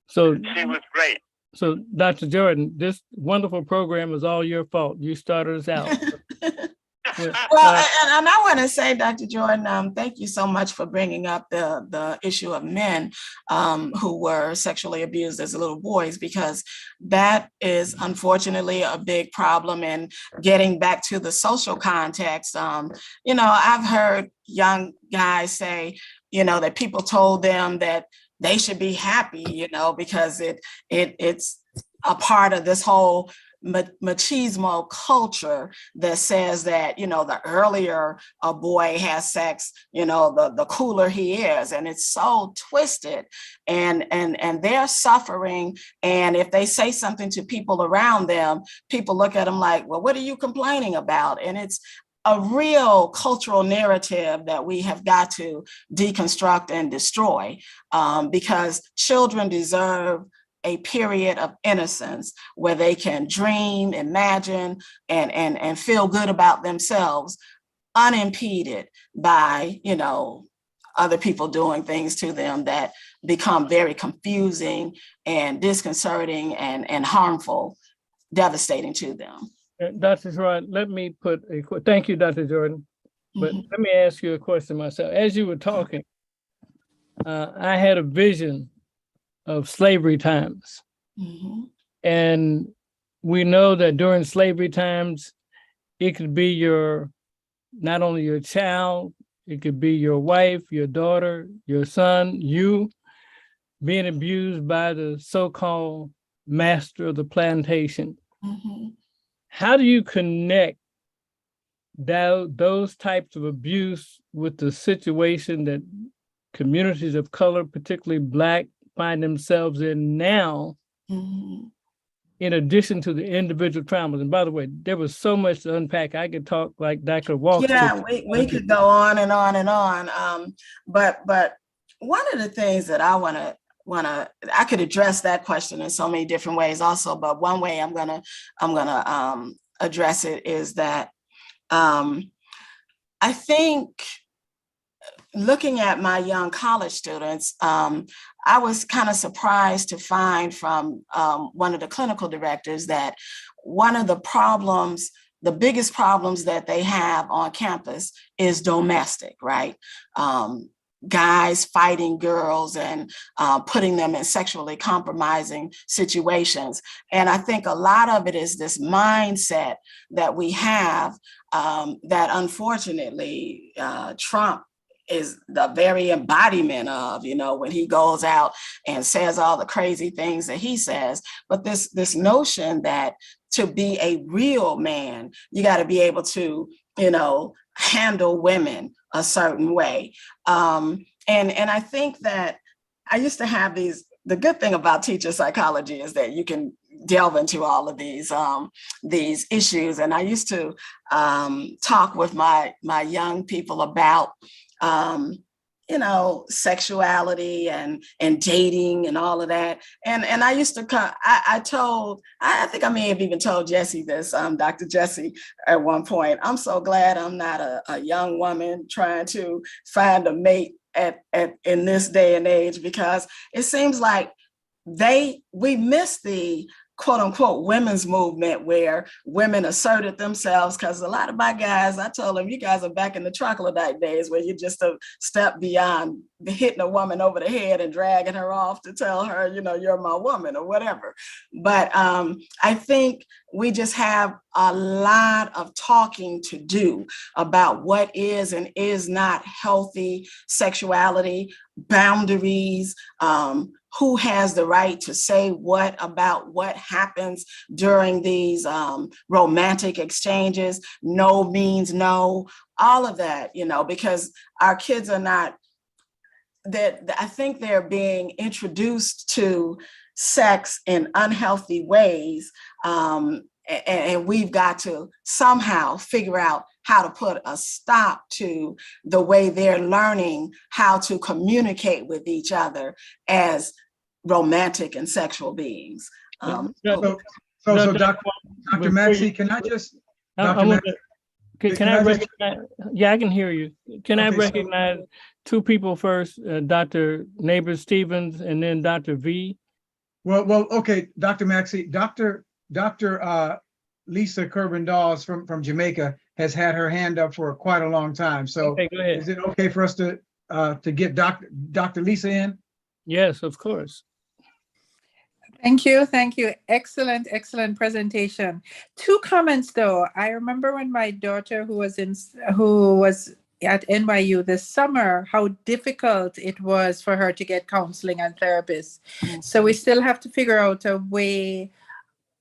so She was great. so Dr. Jordan, this wonderful program is all your fault. You started us out. Well, and I want to say, Dr. Jordan, thank you so much for bringing up the issue of men who were sexually abused as little boys, because that is unfortunately a big problem. And getting back to the social context, you know, I've heard young guys say, you know, that people told them that they should be happy, you know, because it's a part of this whole machismo culture that says that, you know, the earlier a boy has sex, you know, the cooler he is. And it's so twisted, and they're suffering. And if they say something to people around them, people look at them like, well, what are you complaining about? And it's a real cultural narrative that we have got to deconstruct and destroy, because children deserve a period of innocence where they can dream, imagine, and feel good about themselves, unimpeded by, you know, other people doing things to them that become very confusing and disconcerting and harmful, devastating to them. Dr. Jordan, let me put thank you, Dr. Jordan. But let me ask you a question myself. As you were talking, I had a vision of slavery times. Mm-hmm. And we know that during slavery times, it could be not only your child, it could be your wife, your daughter, your son, you being abused by the so-called master of the plantation. Mm-hmm. How do you connect those types of abuse with the situation that communities of color, particularly Black, find themselves in now, Mm-hmm. in addition to the individual traumas? And by the way, there was so much to unpack. I could talk like Dr. Walker. Yeah, we could go on and on and on. But one of the things that I I could address that question in so many different ways also, but one way I'm gonna address it is that I think, looking at my young college students, I was kind of surprised to find from one of the clinical directors that one of the biggest problems that they have on campus is domestic, right? Guys fighting girls and putting them in sexually compromising situations. And I think a lot of it is this mindset that we have that unfortunately Trump is the very embodiment of, you know, when he goes out and says all the crazy things that he says. But this notion that to be a real man, you got to be able to, you know, handle women a certain way. And I think that I used to have the good thing about teacher psychology is that you can delve into all of these issues. And I used to talk with my young people about you know, sexuality and dating and all of that. And I used to I think I may have even told Jesse this, Dr. Jesse, at one point. I'm so glad I'm not a young woman trying to find a mate in this day and age, because it seems like we miss the quote unquote women's movement where women asserted themselves, because a lot of my guys, I told them, you guys are back in the troglodyte days where you just a step beyond hitting a woman over the head and dragging her off to tell her, you know, you're my woman or whatever. But I think we just have a lot of talking to do about what is and is not healthy sexuality, boundaries, who has the right to say what about what happens during these romantic exchanges. No means no, all of that, you know, because our kids are not, that I think they're being introduced to sex in unhealthy ways. And we've got to somehow figure out how to put a stop to the way they're learning how to communicate with each other as romantic and sexual beings. So Dr. Maxey, can I just, Dr. Maxey, can I recognize? Yeah, I can hear you. Can I recognize two people first, Dr. Neighbor Stevens and then Dr. V? Well, okay, Dr. Maxey, Dr. Lisa Kerben-Dawes from Jamaica has had her hand up for quite a long time. So okay, go ahead. Is it okay for us to get Dr. Lisa in? Yes, of course. Thank you. Thank you. Excellent, excellent presentation. Two comments though. I remember when my daughter who was at NYU this summer, how difficult it was for her to get counseling and therapists. So we still have to figure out a way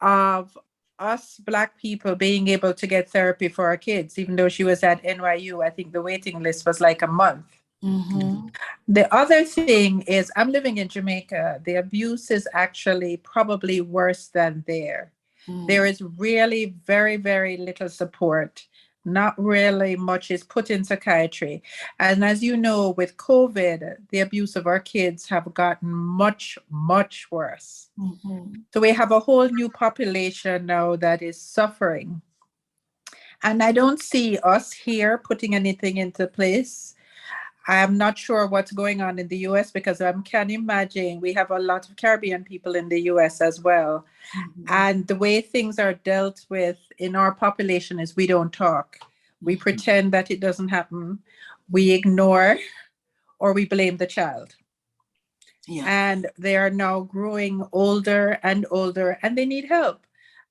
of us Black people being able to get therapy for our kids. Even though she was at NYU, I think the waiting list was like a month. Mm-hmm. The other thing is, I'm living in Jamaica. The abuse is actually probably worse than there. There is really very, very little support. Not really much is put in psychiatry. And as you know, with COVID, the abuse of our kids have gotten much, much worse. So we have a whole new population now that is suffering. And I don't see us here putting anything into place. I'm not sure what's going on in the US because I can imagine we have a lot of Caribbean people in the US as well. And the way things are dealt with in our population is we don't talk. We pretend that it doesn't happen. We ignore or we blame the child. Yeah. And they are now growing older and older and they need help.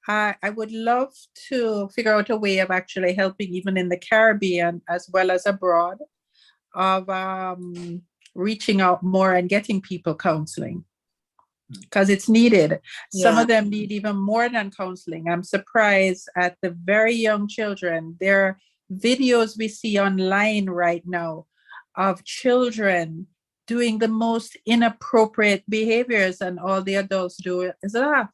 I would love to figure out a way of actually helping even in the Caribbean as well as abroad, of reaching out more and getting people counseling because it's needed. Some of them need even more than counseling. I'm surprised at the very young children. There are videos we see online right now of children doing the most inappropriate behaviors and all the adults do is laugh.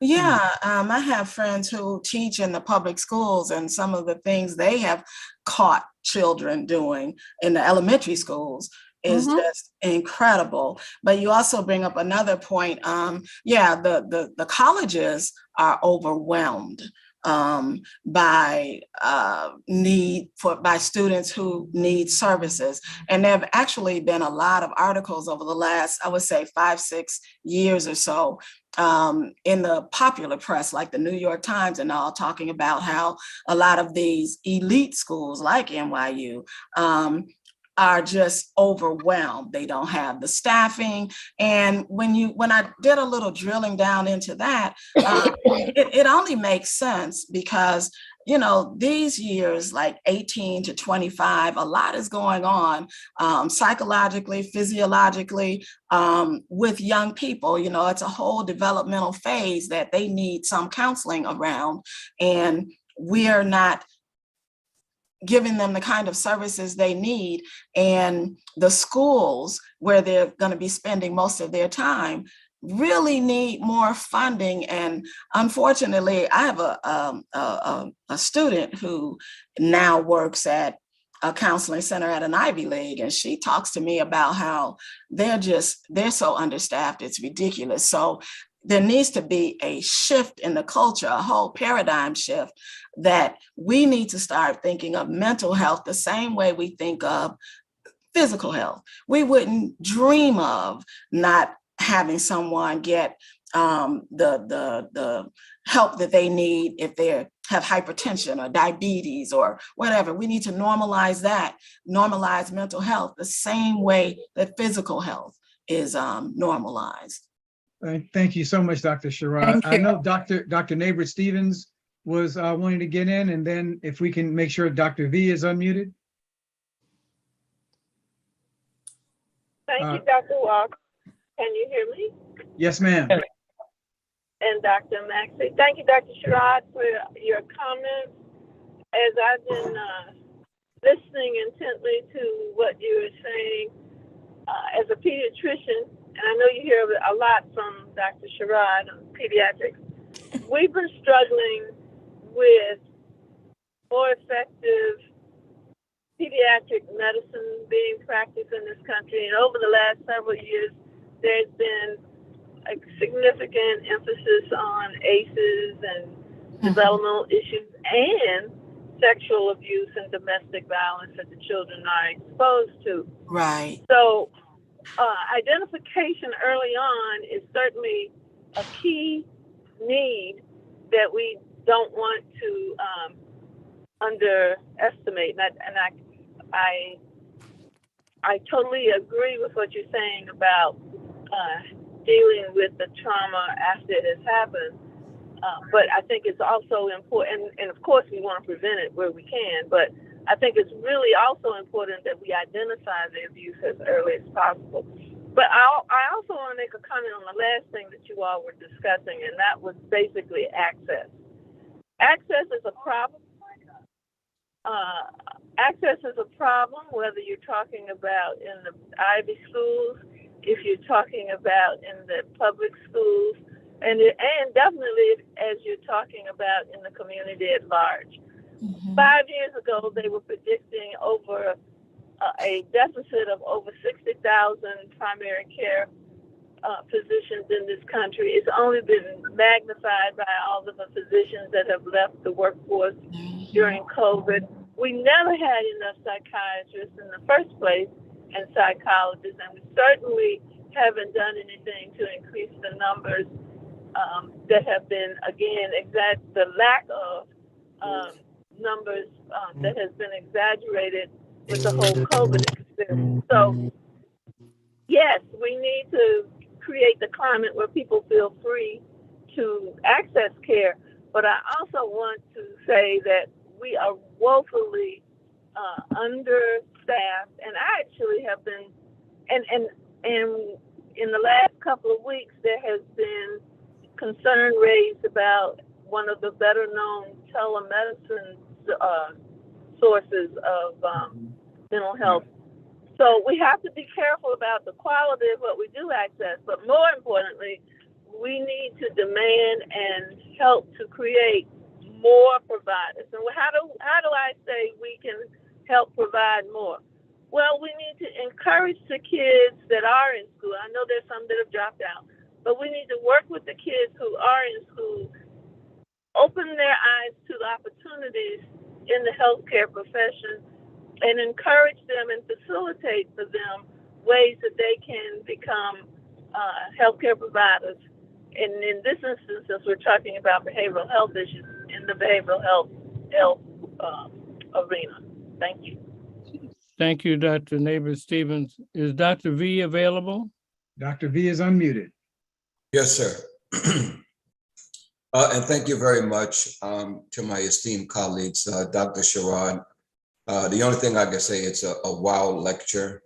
Yeah, I have friends who teach in the public schools, and some of the things they have caught children doing in the elementary schools is just incredible. But you also bring up another point. The colleges are overwhelmed by students who need services. And there have actually been a lot of articles over the last, I would say 5-6 years or so, in the popular press, like the New York Times and all, talking about how a lot of these elite schools like NYU are just overwhelmed. They don't have the staffing. And when I did a little drilling down into that, it only makes sense because, you know, these years, like 18 to 25, a lot is going on psychologically, physiologically, with young people. You know, it's a whole developmental phase that they need some counseling around. And we are not giving them the kind of services they need. And the schools where they're going to be spending most of their time really need more funding. And unfortunately, I have a student who now works at a counseling center at an Ivy League, and she talks to me about how they're so understaffed, it's ridiculous. So there needs to be a shift in the culture, a whole paradigm shift, that we need to start thinking of mental health the same way we think of physical health. We wouldn't dream of not having someone get the help that they need if they have hypertension or diabetes or whatever. We need to normalize that, normalize mental health the same way that physical health is normalized. Thank you so much, Dr. Sherrod. Thank I you. know Dr. Neighbor Stevens was wanting to get in, and then if we can make sure Dr. V is unmuted. Thank you, Dr. Walker. Can you hear me? Yes, ma'am. And Dr. Maxey. Thank you, Dr. Sherrod, for your comments. As I've been listening intently to what you were saying, as a pediatrician, and I know you hear a lot from Dr. Sherrod on pediatrics, we've been struggling with more effective pediatric medicine being practiced in this country. And over the last several years, there's been a significant emphasis on ACEs and developmental issues and sexual abuse and domestic violence that the children are exposed to. Right. So identification early on is certainly a key need that we don't want to underestimate. And I totally agree with what you're saying about dealing with the trauma after it has happened. But I think it's also important, and of course we want to prevent it where we can, but I think it's really also important that we identify the abuse as early as possible. But I also want to make a comment on the last thing that you all were discussing, and that was basically access. Access is a problem. Access is a problem, whether you're talking about in the Ivy schools, if you're talking about in the public schools, and definitely as you're talking about in the community at large. 5 years ago, they were predicting over a deficit of over 60,000 primary care physicians in this country. It's only been magnified by all of the physicians that have left the workforce during COVID. We never had enough psychiatrists in the first place and psychologists, and we certainly haven't done anything to increase the numbers that have been, again, the lack of numbers that has been exaggerated with the whole COVID experience. So, yes, we need to create the climate where people feel free to access care. But I also want to say that we are woefully understaffed, and I actually have been, and in the last couple of weeks, there has been concern raised about one of the better known telemedicine sources of mental health. So we have to be careful about the quality of what we do access, but more importantly, we need to demand and help to create more providers. And how do I say we can help provide more? Well, we need to encourage the kids that are in school. I know there's some that have dropped out, but we need to work with the kids who are in school, open their eyes to the opportunities in the healthcare profession, and encourage them and facilitate for them ways that they can become healthcare providers. And in this instance, since we're talking about behavioral health issues in the behavioral health arena. Thank you. Thank you, Dr. Neighbor Stevens. Is Dr. V available? Dr. V is unmuted. Yes, sir. And thank you very much to my esteemed colleagues, Dr. Sherrod. The only thing I can say, it's a wow lecture.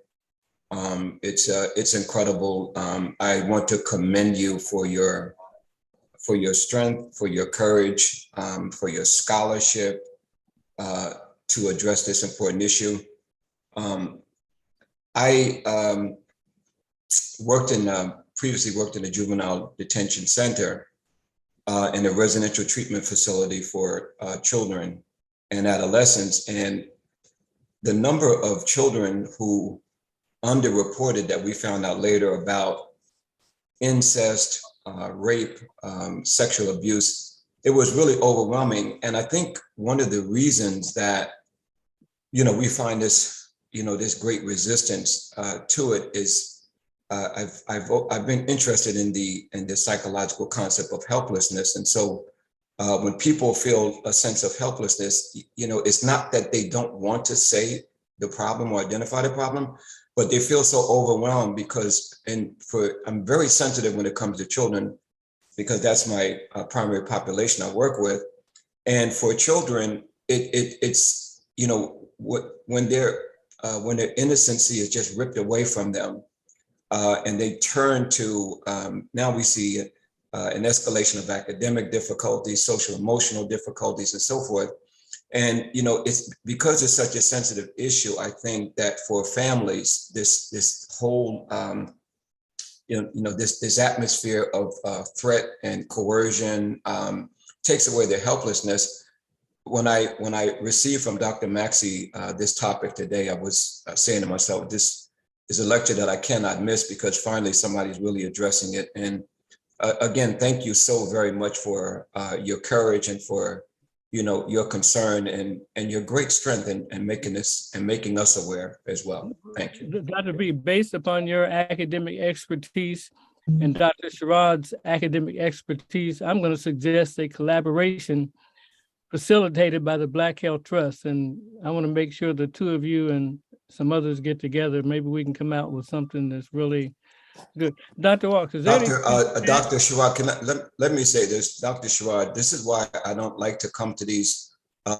It's incredible. I want to commend you for your strength, for your courage, for your scholarship to address this important issue. I previously worked in a juvenile detention center in a residential treatment facility for children and adolescents. And the number of children who underreported that we found out later about incest, rape, sexual abuse, it was really overwhelming. And I think one of the reasons that, we find this, this great resistance to it is I've been interested in the psychological concept of helplessness. And so when people feel a sense of helplessness, it's not that they don't want to say the problem or identify the problem, but they feel so overwhelmed because, I'm very sensitive when it comes to children, because that's my primary population I work with. And for children, it's when their innocency is just ripped away from them, and they turn to, now we see an escalation of academic difficulties, social emotional difficulties, and so forth. And it's because it's such a sensitive issue. I think that for families, this whole this atmosphere of threat and coercion takes away their helplessness. When I received from Dr. Maxey this topic today, I was saying to myself, this is a lecture that I cannot miss, because finally somebody's really addressing it. And again, thank you so very much for your courage and for your concern and your great strength in making us aware as well. Thank you. Dr. B, based upon your academic expertise and Dr. Sherrod's academic expertise, I'm going to suggest a collaboration facilitated by the Black Health Trust. And I want to make sure the two of you and some others get together. Maybe we can come out with something that's really good. Dr. Walks, is there Dr. Sherrod, let me say this, Dr. Sherrod, this is why I don't like to come to these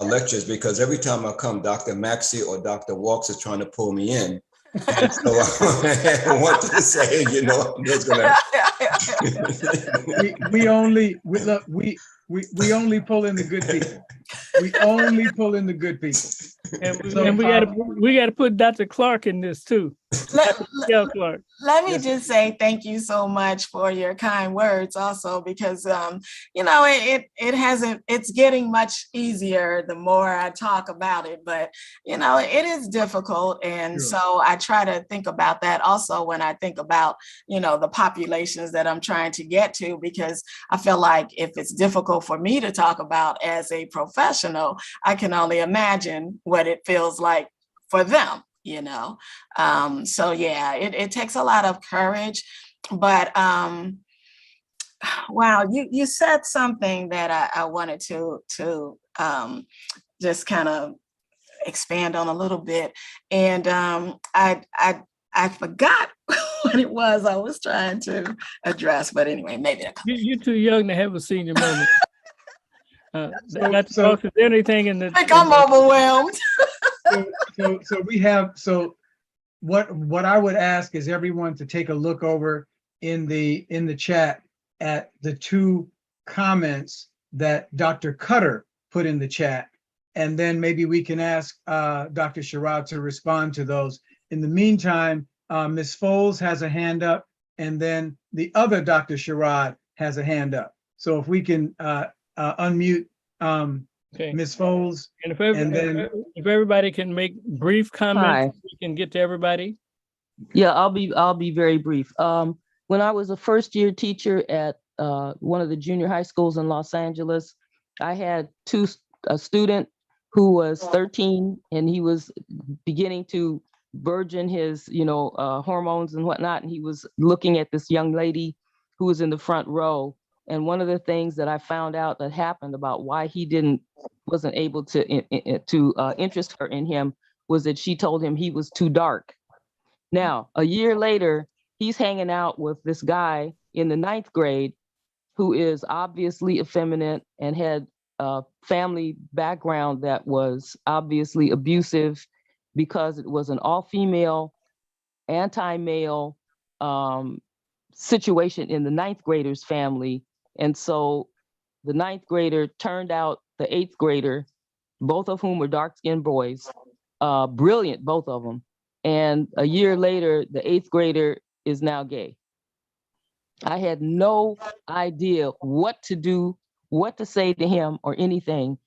lectures, because every time I come, Dr. Maxey or Dr. Walks is trying to pull me in. And so I wanted to say, I'm just gonna. we only pull in the good people. We only pull in the good people. And we got to put Dr. Clark in this too. Let me just say thank you so much for your kind words also, because it's getting much easier the more I talk about it, but it is difficult. And Sure. So I try to think about that also when I think about the populations that I'm trying to get to, because I feel like if it's difficult for me to talk about as a professional, I can only imagine what it feels like for them. So yeah, it takes a lot of courage, but wow, you said something that I wanted to just kind of expand on a little bit, and I forgot what it was I was trying to address, but anyway, maybe you're too young to have a senior moment. So is there anything in the? I think I'm overwhelmed. So what I would ask is everyone to take a look over in the chat at the two comments that Dr. Cutter put in the chat, and then maybe we can ask Dr. Sherrod to respond to those. In the meantime, Ms. Foles has a hand up, and then the other Dr. Sherrod has a hand up. So if we can unmute Okay. Ms. Foles, And if everybody can make brief comments, we can get to everybody. Yeah, I'll be very brief. When I was a first year teacher at one of the junior high schools in Los Angeles, I had a student who was 13, and he was beginning to burgeon his hormones and whatnot, and he was looking at this young lady who was in the front row. And one of the things that I found out that happened about why he wasn't able to interest her in him was that she told him he was too dark. Now, a year later, he's hanging out with this guy in the 9th grade who is obviously effeminate and had a family background that was obviously abusive, because it was an all-female, anti-male situation in the 9th grader's family. And so the 9th grader turned out the 8th grader, both of whom were dark-skinned boys, brilliant, both of them. And a year later, the 8th grader is now gay. I had no idea what to do, what to say to him or anything.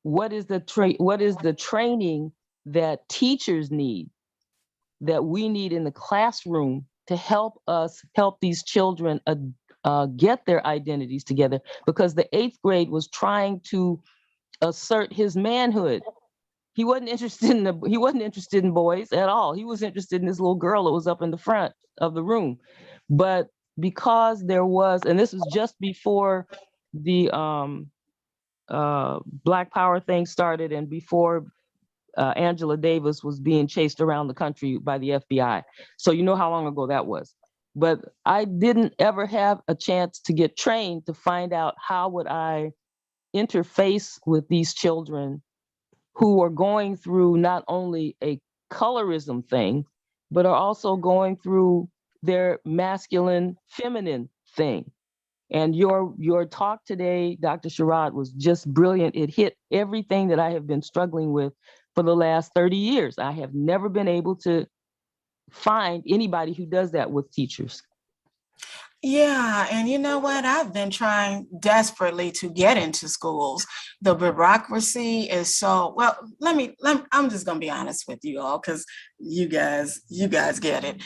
What is the training that teachers need, that we need in the classroom to help these children get their identities together? Because the 8th grade was trying to assert his manhood. he wasn't interested in boys at all. He was interested in this little girl that was up in the front of the room. But because there was, and this was just before the Black Power thing started, and before Angela Davis was being chased around the country by the FBI. So you know how long ago that was. But I didn't ever have a chance to get trained to find out how would I interface with these children who are going through not only a colorism thing, but are also going through their masculine, feminine thing. And your talk today, Dr. Sherrod, was just brilliant. It hit everything that I have been struggling with for the last 30 years. I have never been able to find anybody who does that with teachers. Yeah, and you know what? I've been trying desperately to get into schools. The bureaucracy is so, well, I'm just gonna be honest with you all, because you guys get it.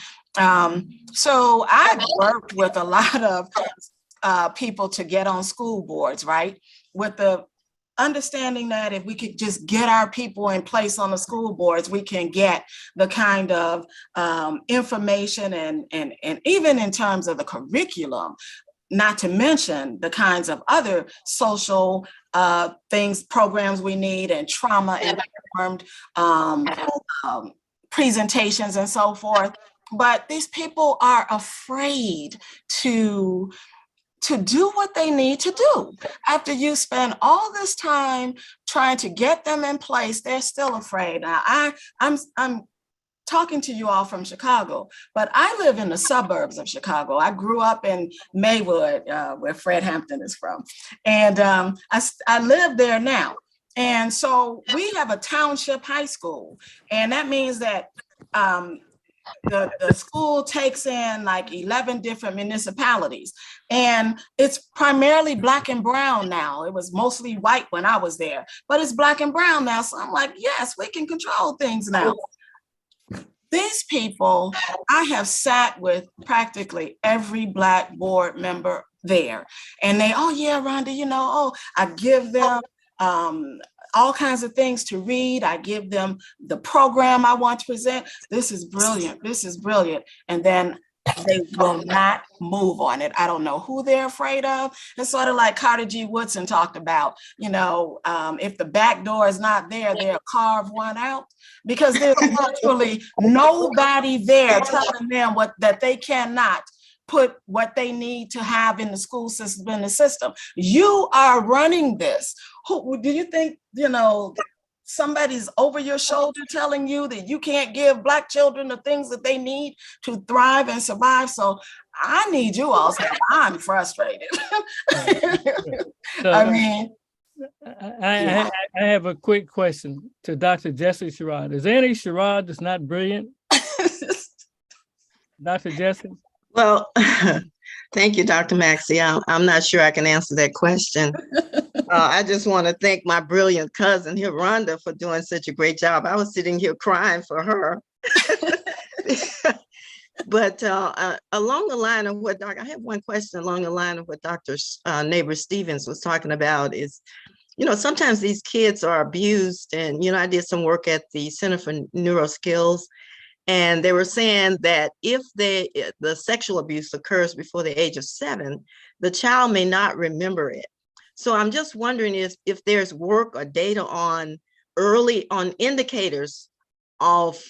So I've worked with a lot of people to get on school boards, right? With the understanding that if we could just get our people in place on the school boards, we can get the kind of information and even in terms of the curriculum, not to mention the kinds of other social things, programs we need, and trauma-informed presentations and so forth. But these people are afraid to do what they need to do. After you spend all this time trying to get them in place, they're still afraid. Now, I'm talking to you all from Chicago, but I live in the suburbs of Chicago. I grew up in Maywood, where Fred Hampton is from. And I live there now. And so we have a township high school. And that means that the school takes in like 11 different municipalities, and it's primarily Black and brown now. It was mostly white when I was there, but it's Black and brown now. So I'm like, yes, we can control things now. These people, I have sat with practically every Black board member there, and they, oh yeah, Rhonda, I give them all kinds of things to read. I give them the program I want to present. This is brilliant. This is brilliant. And then they will not move on it. I don't know who they're afraid of. It's sort of like Carter G. Woodson talked about, if the back door is not there, they'll carve one out, because there's actually nobody there telling them that they cannot put what they need to have in the school system, in the system. You are running this. Who do you think, somebody's over your shoulder telling you that you can't give Black children the things that they need to thrive and survive? So I need you all to, I'm frustrated. So, I mean, I have a quick question to Dr. Jesse Sherrod. Is there any Sherrod that's not brilliant? Dr. Jesse? Well, thank you, Dr. Maxey. I'm not sure I can answer that question. I just want to thank my brilliant cousin here, Rhonda, for doing such a great job. I was sitting here crying for her. But along the line of what I have one question along the line of what Dr. Neighbor Stevens was talking about is, sometimes these kids are abused. And, I did some work at the Center for Neuroskills. And they were saying that if the sexual abuse occurs before the age of 7, the child may not remember it. So I'm just wondering if there's work or data on indicators of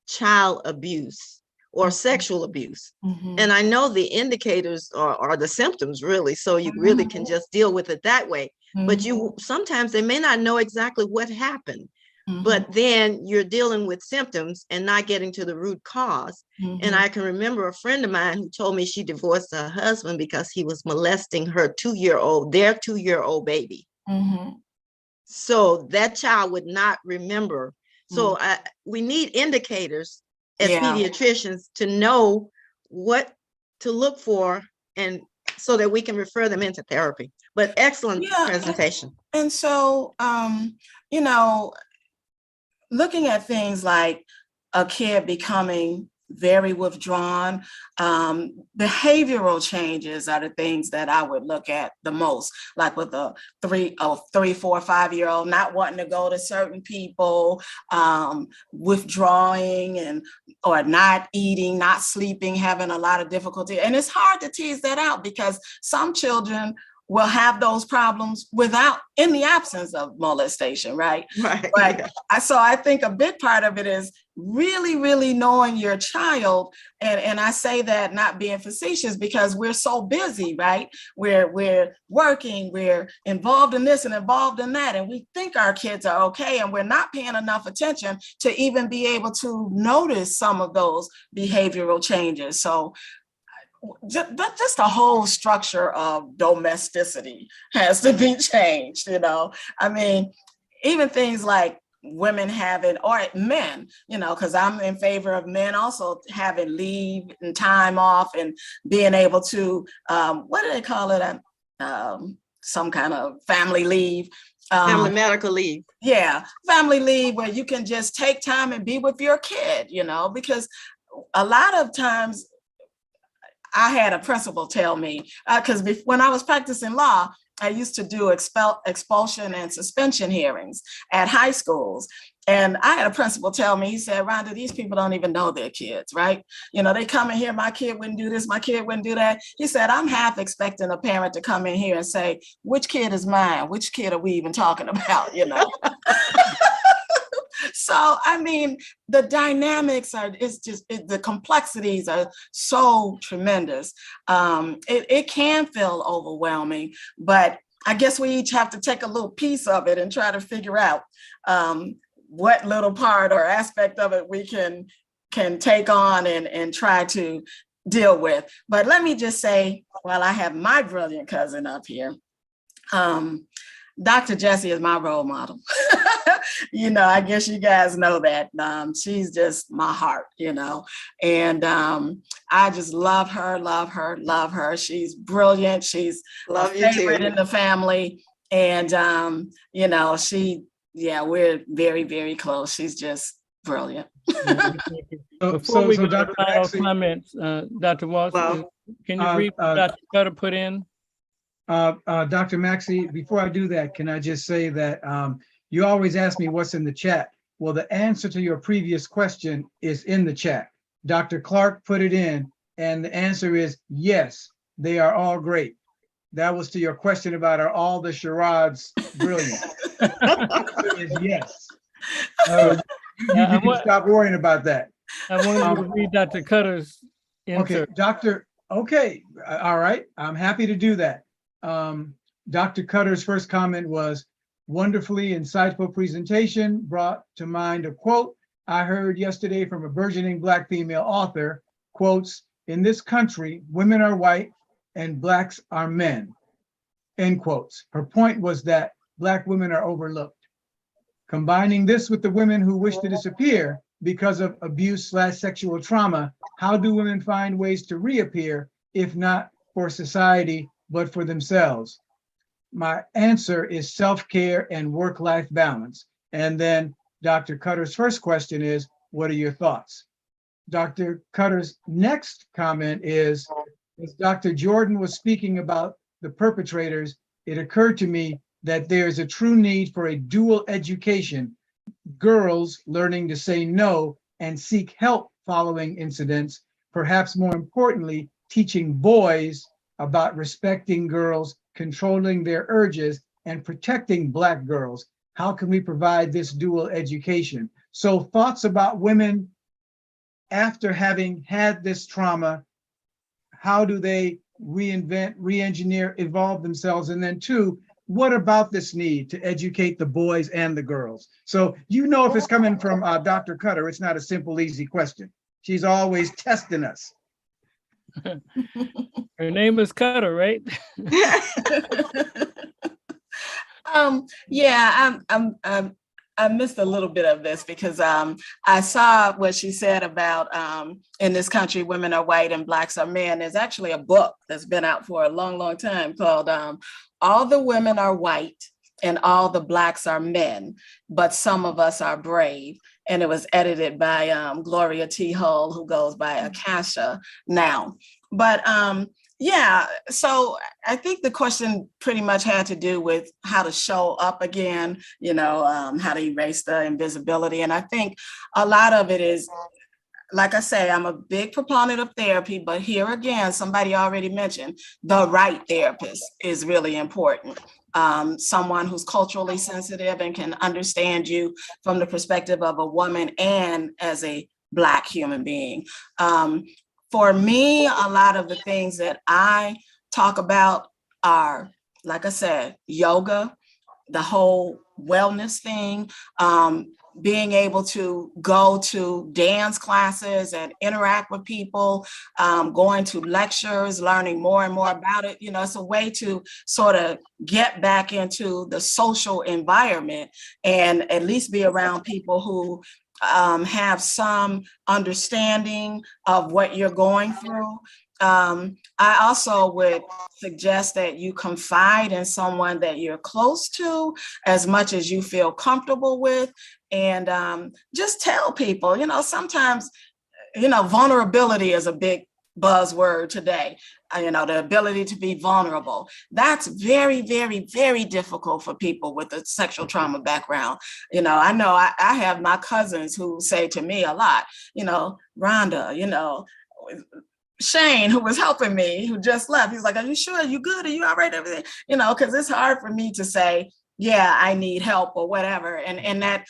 child abuse or sexual abuse. Mm-hmm. And I know the indicators are the symptoms, really. So you really can just deal with it that way. Mm-hmm. But sometimes they may not know exactly what happened. Mm-hmm. But then you're dealing with symptoms and not getting to the root cause. Mm-hmm. And I can remember a friend of mine who told me she divorced her husband because he was molesting their 2-year-old baby. Mm-hmm. So that child would not remember. So we need indicators as pediatricians to know what to look for, and so that we can refer them into therapy. But excellent presentation. And so, looking at things like a kid becoming very withdrawn. Behavioral changes are the things that I would look at the most, like with a 3, 4, 5-year-old not wanting to go to certain people, withdrawing or not eating, not sleeping, having a lot of difficulty. And it's hard to tease that out because some children will have those problems in the absence of molestation, right? Right. But I think a big part of it is really, really knowing your child. And I say that not being facetious because we're so busy, right? We're working, we're involved in this and involved in that. And we think our kids are okay. And we're not paying enough attention to even be able to notice some of those behavioral changes. So just the whole structure of domesticity has to be changed, I mean, even things like women having, or men, because I'm in favor of men also having leave and time off and being able to, what do they call it? Some kind of family leave. Family medical leave. Yeah, family leave where you can just take time and be with your kid, because a lot of times I had a principal tell me, because when I was practicing law, I used to do expulsion and suspension hearings at high schools. And I had a principal tell me, he said, Rhonda, these people don't even know their kids, right? They come in here, my kid wouldn't do this, my kid wouldn't do that. He said, I'm half expecting a parent to come in here and say, which kid is mine? Which kid are we even talking about, So, I mean, the dynamics the complexities are so tremendous. It can feel overwhelming, but I guess we each have to take a little piece of it and try to figure out what little part or aspect of it we can take on and try to deal with. But let me just say, while I have my brilliant cousin up here, Dr. Jessie is my role model. I guess you guys know that. She's just my heart, and I just love her. She's brilliant. She's a favorite in the family. And, we're very, very close. She's just brilliant. Before we go to final comments, Dr. Walsh, can you read what Dr. Cutter put in? Dr. Maxey, before I do that, can I just say that you always ask me what's in the chat. Well, the answer to your previous question is in the chat. Dr. Clark put it in, and the answer is yes, they are all great. That was to your question about are all the charades brilliant? The answer is yes. You can stop worrying about that. I wanted you to read Dr. Cutter's answer. Okay, all right. I'm happy to do that. Dr. Cutter's first comment was, wonderfully insightful presentation, brought to mind a quote I heard yesterday from a burgeoning Black female author, quotes, in this country, women are white and Blacks are men, end quotes. Her point was that Black women are overlooked. Combining this with the women who wish to disappear because of abuse/sexual trauma, how do women find ways to reappear, if not for society, but for themselves? My answer is self-care and work-life balance. And then Dr. Cutter's first question is, what are your thoughts? Dr. Cutter's next comment is, as Dr. Jordan was speaking about the perpetrators, it occurred to me that there's a true need for a dual education, girls learning to say no and seek help following incidents, perhaps more importantly, teaching boys about respecting girls, controlling their urges, and protecting Black girls. How can we provide this dual education? So thoughts about women after having had this trauma, how do they reinvent, re-engineer, evolve themselves? And then two, what about this need to educate the boys and the girls? So if it's coming from Dr. Cutter, it's not a simple, easy question. She's always testing us. Her name is Cutter, right? I missed a little bit of this because I saw what she said about in this country, women are white and Blacks are men. There's actually a book that's been out for a long, long time called All the Women Are White and all the Blacks are men, but some of us are brave. And it was edited by Gloria T. Hull, who goes by Akasha now. But yeah, so I think the question pretty much had to do with how to show up again, how to erase the invisibility. And I think a lot of it is, like I say, I'm a big proponent of therapy, but here again, somebody already mentioned the right therapist is really important. Someone who's culturally sensitive and can understand you from the perspective of a woman and as a Black human being. For me, a lot of the things that I talk about are, like I said, yoga, the whole wellness thing, being able to go to dance classes and interact with people, going to lectures, learning more and more about it. It's a way to sort of get back into the social environment and at least be around people who have some understanding of what you're going through. I also would suggest that you confide in someone that you're close to as much as you feel comfortable with, and just tell people, sometimes, vulnerability is a big buzzword today. The ability to be vulnerable. That's very, very, very difficult for people with a sexual trauma background. I know I have my cousins who say to me a lot, Rhonda, Shane, who was helping me, who just left, he's like, are you sure? Are you good? Are you all right? Everything, because it's hard for me to say, yeah, I need help or whatever. And that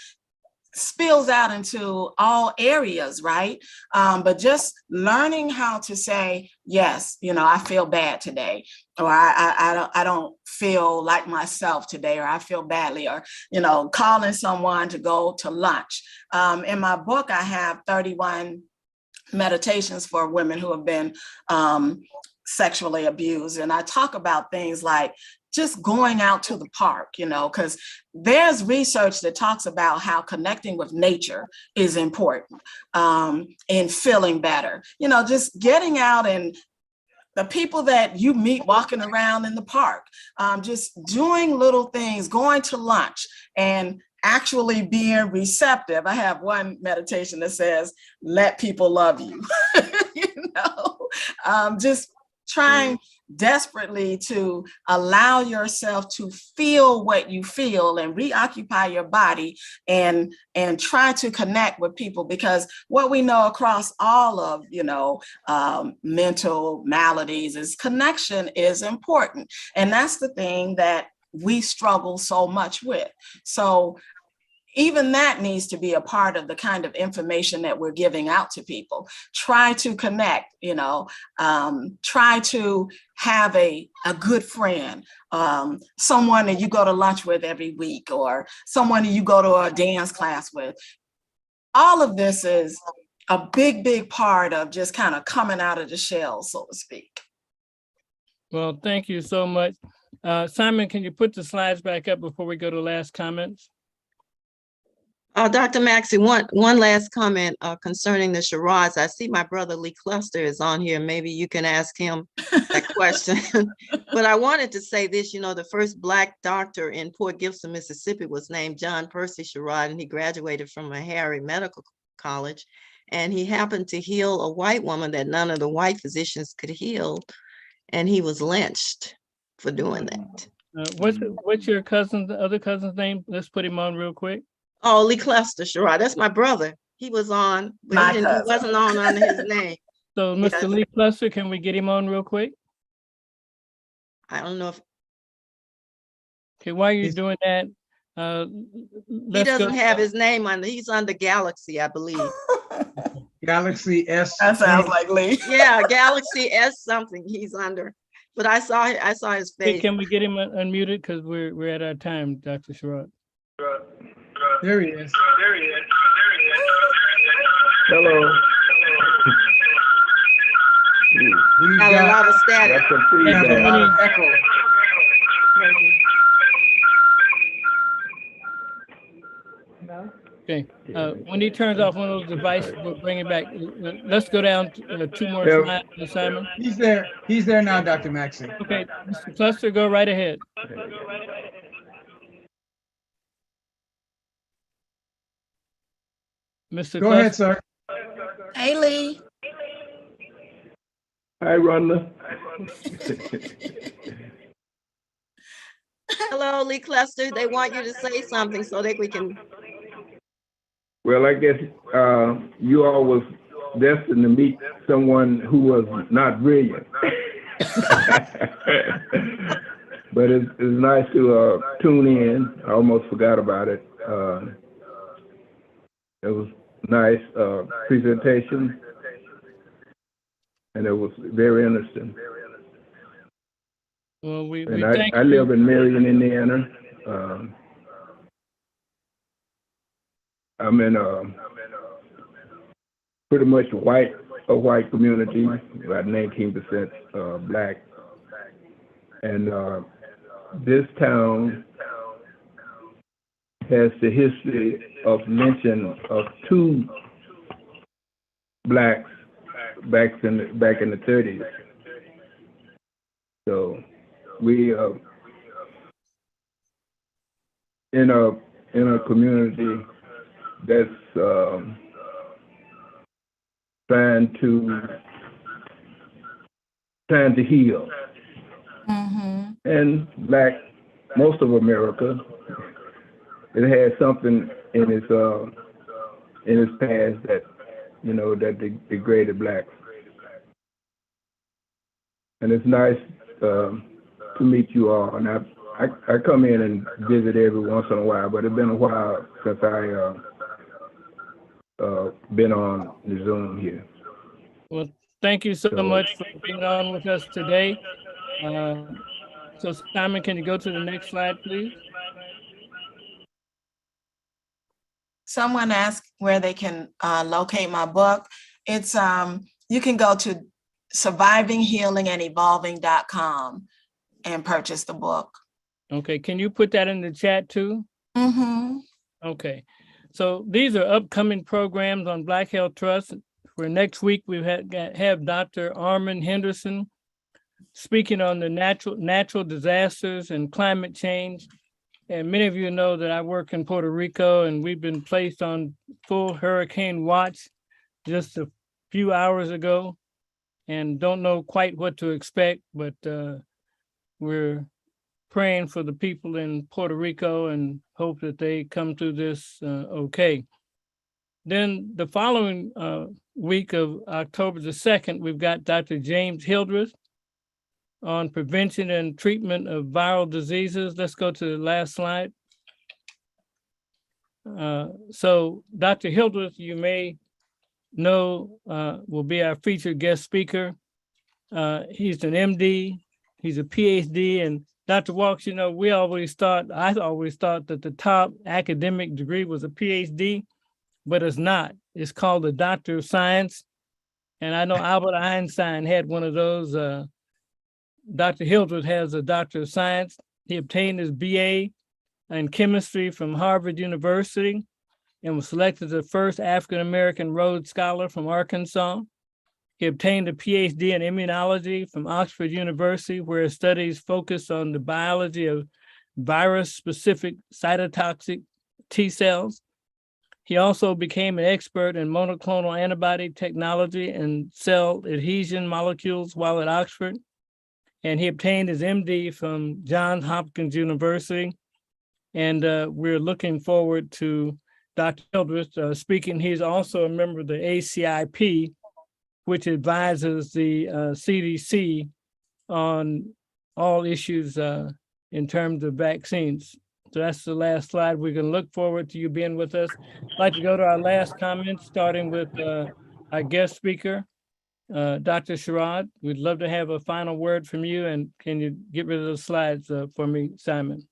spills out into all areas, right? But just learning how to say, yes, I feel bad today, or I don't feel like myself today, or I feel badly, or, calling someone to go to lunch. In my book, I have 31 meditations for women who have been sexually abused. And I talk about things like just going out to the park, because there's research that talks about how connecting with nature is important in feeling better, just getting out and the people that you meet walking around in the park, just doing little things, going to lunch and actually being receptive. I have one meditation that says, let people love you, just trying desperately to allow yourself to feel what you feel and reoccupy your body and try to connect with people, because what we know across all of mental maladies is connection is important, and that's the thing that we struggle so much with. So even that needs to be a part of the kind of information that we're giving out to people. Try to connect, try to have a good friend, someone that you go to lunch with every week, or someone that you go to a dance class with. All of this is a big, big part of just kind of coming out of the shell, so to speak. Well, thank you so much. Simon, can you put the slides back up before we go to last comments? Dr. Maxey, one last comment concerning the charades. I see my brother Lee Cluster is on here. Maybe you can ask him that question. But I wanted to say this, the first Black doctor in Port Gibson, Mississippi was named John Percy Sherrod, and he graduated from Meharry Medical College. And he happened to heal a white woman that none of the white physicians could heal. And he was lynched for doing that. What's your other cousin's name? Let's put him on real quick. Oh, Lee Cluster Sherrod. That's my brother. He was on, but he wasn't on under his name. So, Mr. Lee Cluster, can we get him on real quick? I don't know if Okay, while you're doing that, he doesn't have his name on. He's under Galaxy, I believe. Galaxy S. That sounds like Lee. Yeah, Galaxy S something he's under. But I saw his face. Hey, can we get him unmuted, because we're at our time, Dr. Sherrod? There he is. Hello. We Got a lot of static. That's some have a feedback. lot of echo. Okay, when he turns off one of those devices, we'll bring it back. Let's go down to, 2 more Yeah. slides, Simon. He's there now, Dr. Maxey. Okay, Mr. Cluster, go right ahead. Mr. Go ahead, Cluster? sir. Hey, Lee. Hi, Rhonda. Hello, Lee Cluster. They want you to say something so that we can. Well, I guess you all was destined to meet someone who was not brilliant. But it's nice to tune in. I almost forgot about it. It was nice presentation, and it was very interesting. Well, we And thank I you. live in Marion, Indiana. I'm in pretty much a white community, about 19% black. And this town has the history of lynching of 2 blacks back in the 30s. So we in a community that's trying to heal. Mm-hmm. And most of America, it has something in its past that that degraded blacks. And it's nice to meet you all. And I come in and visit every once in a while, but it's been a while since I been on the Zoom here. Well, thank you so much for being on with us today. So Simon, can you go to the next slide, please? Someone asked where they can locate my book. It's you can go to survivinghealinghandevolving.com and purchase the book. Okay, can you put that in the chat too? Mm-hmm. Okay, so these are upcoming programs on Black Health Trust. For next week, we have Dr. Armin Henderson speaking on the natural disasters and climate change. And many of you know that I work in Puerto Rico, and we've been placed on full hurricane watch just a few hours ago, and don't know quite what to expect, but we're praying for the people in Puerto Rico and hope that they come through this okay. Then the following week of October the 2nd, we've got Dr. James Hildreth on prevention and treatment of viral diseases. Let's go to the last slide. So Dr. Hildreth, you may know, will be our featured guest speaker. He's an MD, he's a PhD, and Dr. Walks, I always thought that the top academic degree was a PhD, but it's not. It's called a Doctor of Science. And I know Albert Einstein had one of those. Dr. Hildreth has a Doctor of Science. He obtained his BA in chemistry from Harvard University and was selected as the first African-American Rhodes Scholar from Arkansas. He obtained a PhD in immunology from Oxford University, where his studies focused on the biology of virus-specific cytotoxic T cells. He also became an expert in monoclonal antibody technology and cell adhesion molecules while at Oxford. And he obtained his MD from Johns Hopkins University. And we're looking forward to Dr. Hildreth speaking. He's also a member of the ACIP, which advises the CDC on all issues in terms of vaccines. So that's the last slide. We're going to look forward to you being with us. I'd like to go to our last comments, starting with our guest speaker, Dr. Sherrod. We'd love to have a final word from you. And can you get rid of those slides for me, Simon?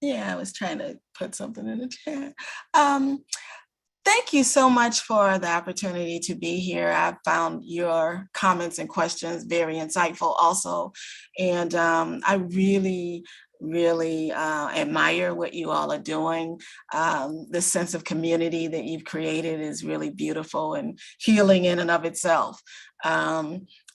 Yeah, I was trying to put something in the chat. Thank you so much for the opportunity to be here. I found your comments and questions very insightful also. And I really admire what you all are doing. The sense of community that you've created is really beautiful and healing in and of itself.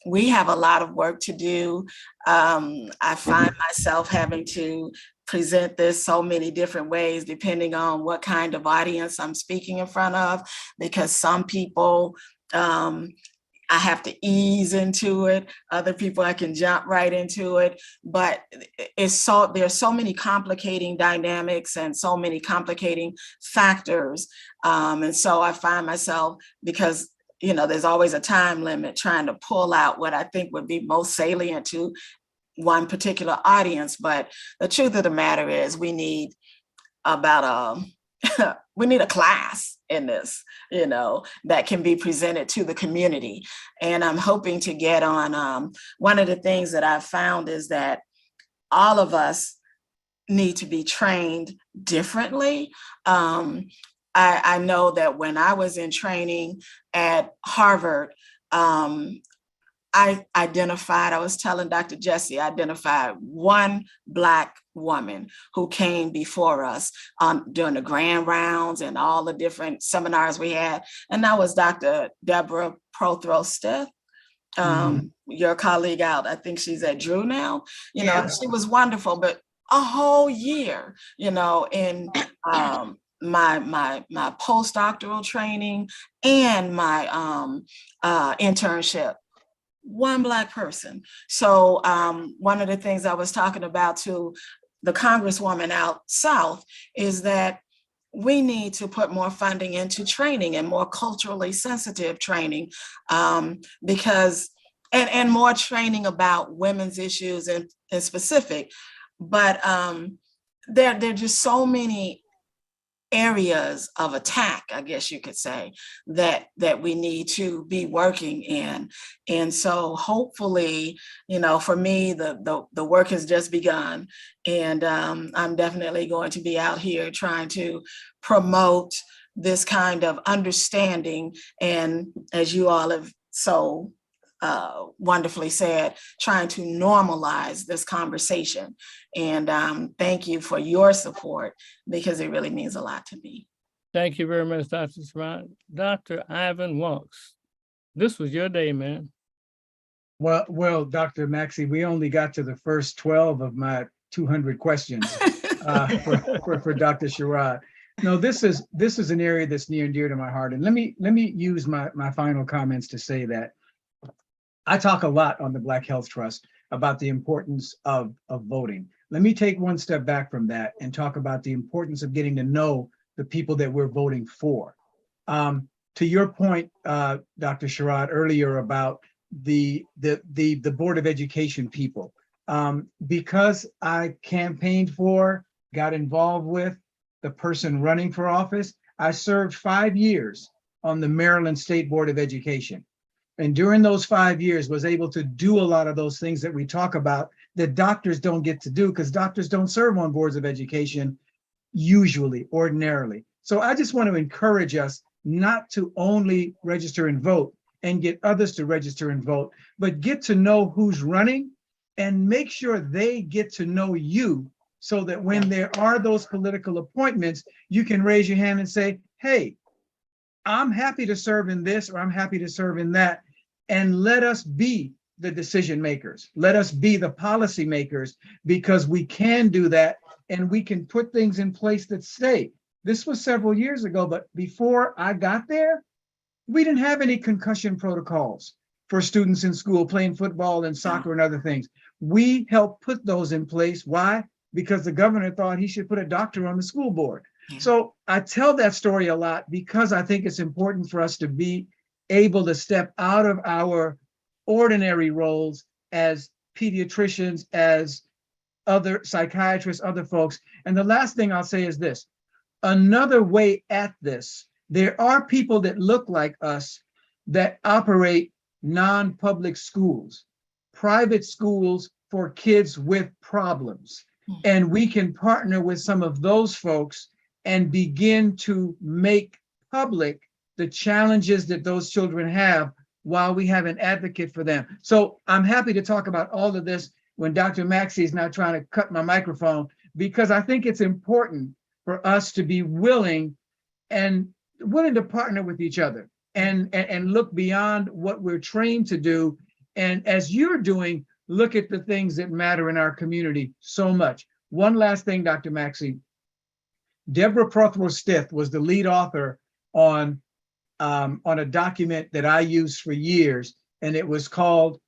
We have a lot of work to do. I find myself having to present this so many different ways, depending on what kind of audience I'm speaking in front of, because some people, I have to ease into it. Other people, I can jump right into it. But there's so many complicating dynamics and so many complicating factors. And so I find myself, because there's always a time limit, trying to pull out what I think would be most salient to one particular audience. But the truth of the matter is, we need about we need a class in this, that can be presented to the community. And I'm hoping to get on, one of the things that I've found is that all of us need to be trained differently. I know that when I was in training at Harvard, I was telling Dr. Jesse, I identified one Black woman who came before us during the grand rounds and all the different seminars we had. And that was Dr. Deborah Prothro-Stith, your colleague out. I think she's at Drew now. She was wonderful, but a whole year, in my postdoctoral training and my internship, one Black person. So one of the things I was talking about to the Congresswoman out South is that we need to put more funding into training and more culturally sensitive training, because and more training about women's issues in specific. But there are just so many areas of attack, I guess you could say, that we need to be working in. And so hopefully, for me, the work has just begun. And I'm definitely going to be out here trying to promote this kind of understanding. And as you all have so wonderfully said, trying to normalize this conversation. And thank you for your support, because it really means a lot to me. Thank you very much, Dr. Surratt. Dr. Ivan Walks, this was your day, man. Well, Dr. Maxey, we only got to the first 12 of my 200 questions for Dr. Surratt. No, this is an area that's near and dear to my heart. And let me use my final comments to say that I talk a lot on the Black Health Trust about the importance of voting. Let me take one step back from that and talk about the importance of getting to know the people that we're voting for. To your point, Dr. Surratt, earlier about the Board of Education people, because I campaigned for, got involved with the person running for office, I served 5 years on the Maryland State Board of Education. And during those 5 years was able to do a lot of those things that we talk about that doctors don't get to do, because doctors don't serve on boards of education usually, ordinarily. So I just want to encourage us not to only register and vote and get others to register and vote, but get to know who's running and make sure they get to know you, so that when there are those political appointments, you can raise your hand and say, hey, I'm happy to serve in this, or I'm happy to serve in that. And let us be the decision makers. Let us be the policy makers, because we can do that and we can put things in place that stay. This was several years ago, but before I got there, we didn't have any concussion protocols for students in school playing football and soccer and other things. We helped put those in place. Why? Because the governor thought he should put a doctor on the school board. So I tell that story a lot because I think it's important for us to be able to step out of our ordinary roles as pediatricians, as other psychiatrists, other folks. And the last thing I'll say is this: another way at this, there are people that look like us that operate non-public schools, private schools for kids with problems. And we can partner with some of those folks and begin to make public the challenges that those children have while we have an advocate for them. So I'm happy to talk about all of this when Dr. Maxey is not trying to cut my microphone, because I think it's important for us to be willing to partner with each other and look beyond what we're trained to do. And as you're doing, look at the things that matter in our community so much. one last thing, Dr. Maxey. Deborah Prothero-Stith was the lead author on a document that I used for years, and it was called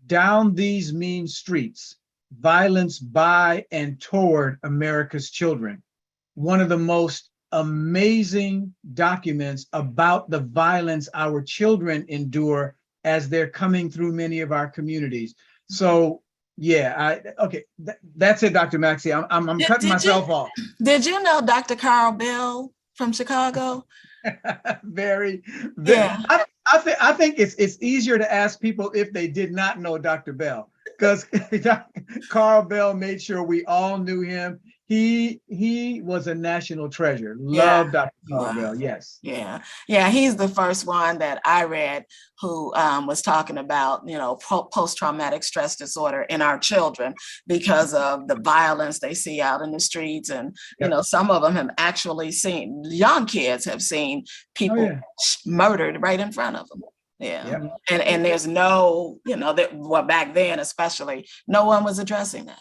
Down These Mean Streets, Violence by and Toward America's Children. One of the most amazing documents about the violence our children endure as they're coming through many of our communities. So yeah, that's it, Dr. Maxey. I'm cutting myself off. Did you know Dr. Carl Bell from Chicago? Very. Yeah. I think it's easier to ask people if they did not know Dr. Bell, because Carl Bell made sure we all knew him. He was a national treasure. Love Dr. Carl Bell. Yes. Yeah. He's the first one that I read who was talking about, post-traumatic stress disorder in our children because of the violence they see out in the streets. And, some of them have actually seen, young kids have seen people murdered right in front of them. Yeah. And there's no, back then especially, no one was addressing that.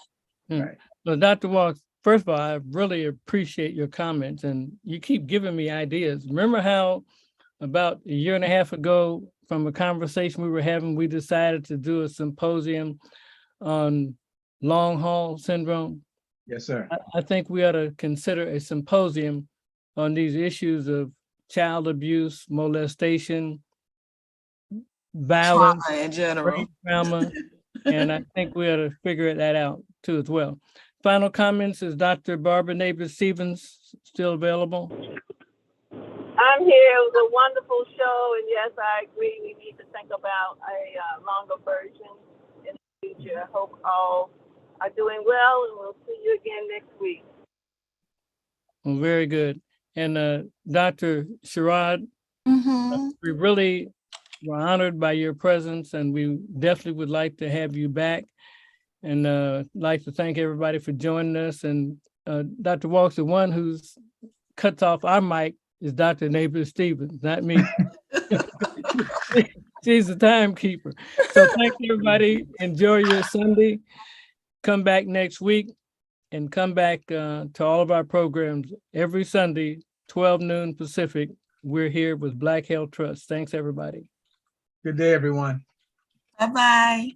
Right. Well, Dr. Walks, first of all, I really appreciate your comments, and you keep giving me ideas. Remember how about a year and a half ago, from a conversation we were having, we decided to do a symposium on long haul syndrome? Yes, sir. I think we ought to consider a symposium on these issues of child abuse, molestation, violence, trauma in general. Trauma, and I think we ought to figure that out too as well. Final comments, is Dr. Barbara Neighbors-Stevens still available? I'm here. It was a wonderful show, and yes, I agree. We need to think about a longer version in the future. I hope all are doing well, and we'll see you again next week. Well, very good. And Dr. Sherrod, we really were honored by your presence, and we definitely would like to have you back. And like to thank everybody for joining us. And Dr. Walks, the one who's cuts off our mic is Dr. Neighbors-Stevens, not me. She's the timekeeper. So thank everybody. Enjoy your Sunday. Come back next week, and come back to all of our programs every Sunday, 12 noon Pacific. We're here with Black Health Trust. Thanks, everybody. Good day, everyone. Bye-bye.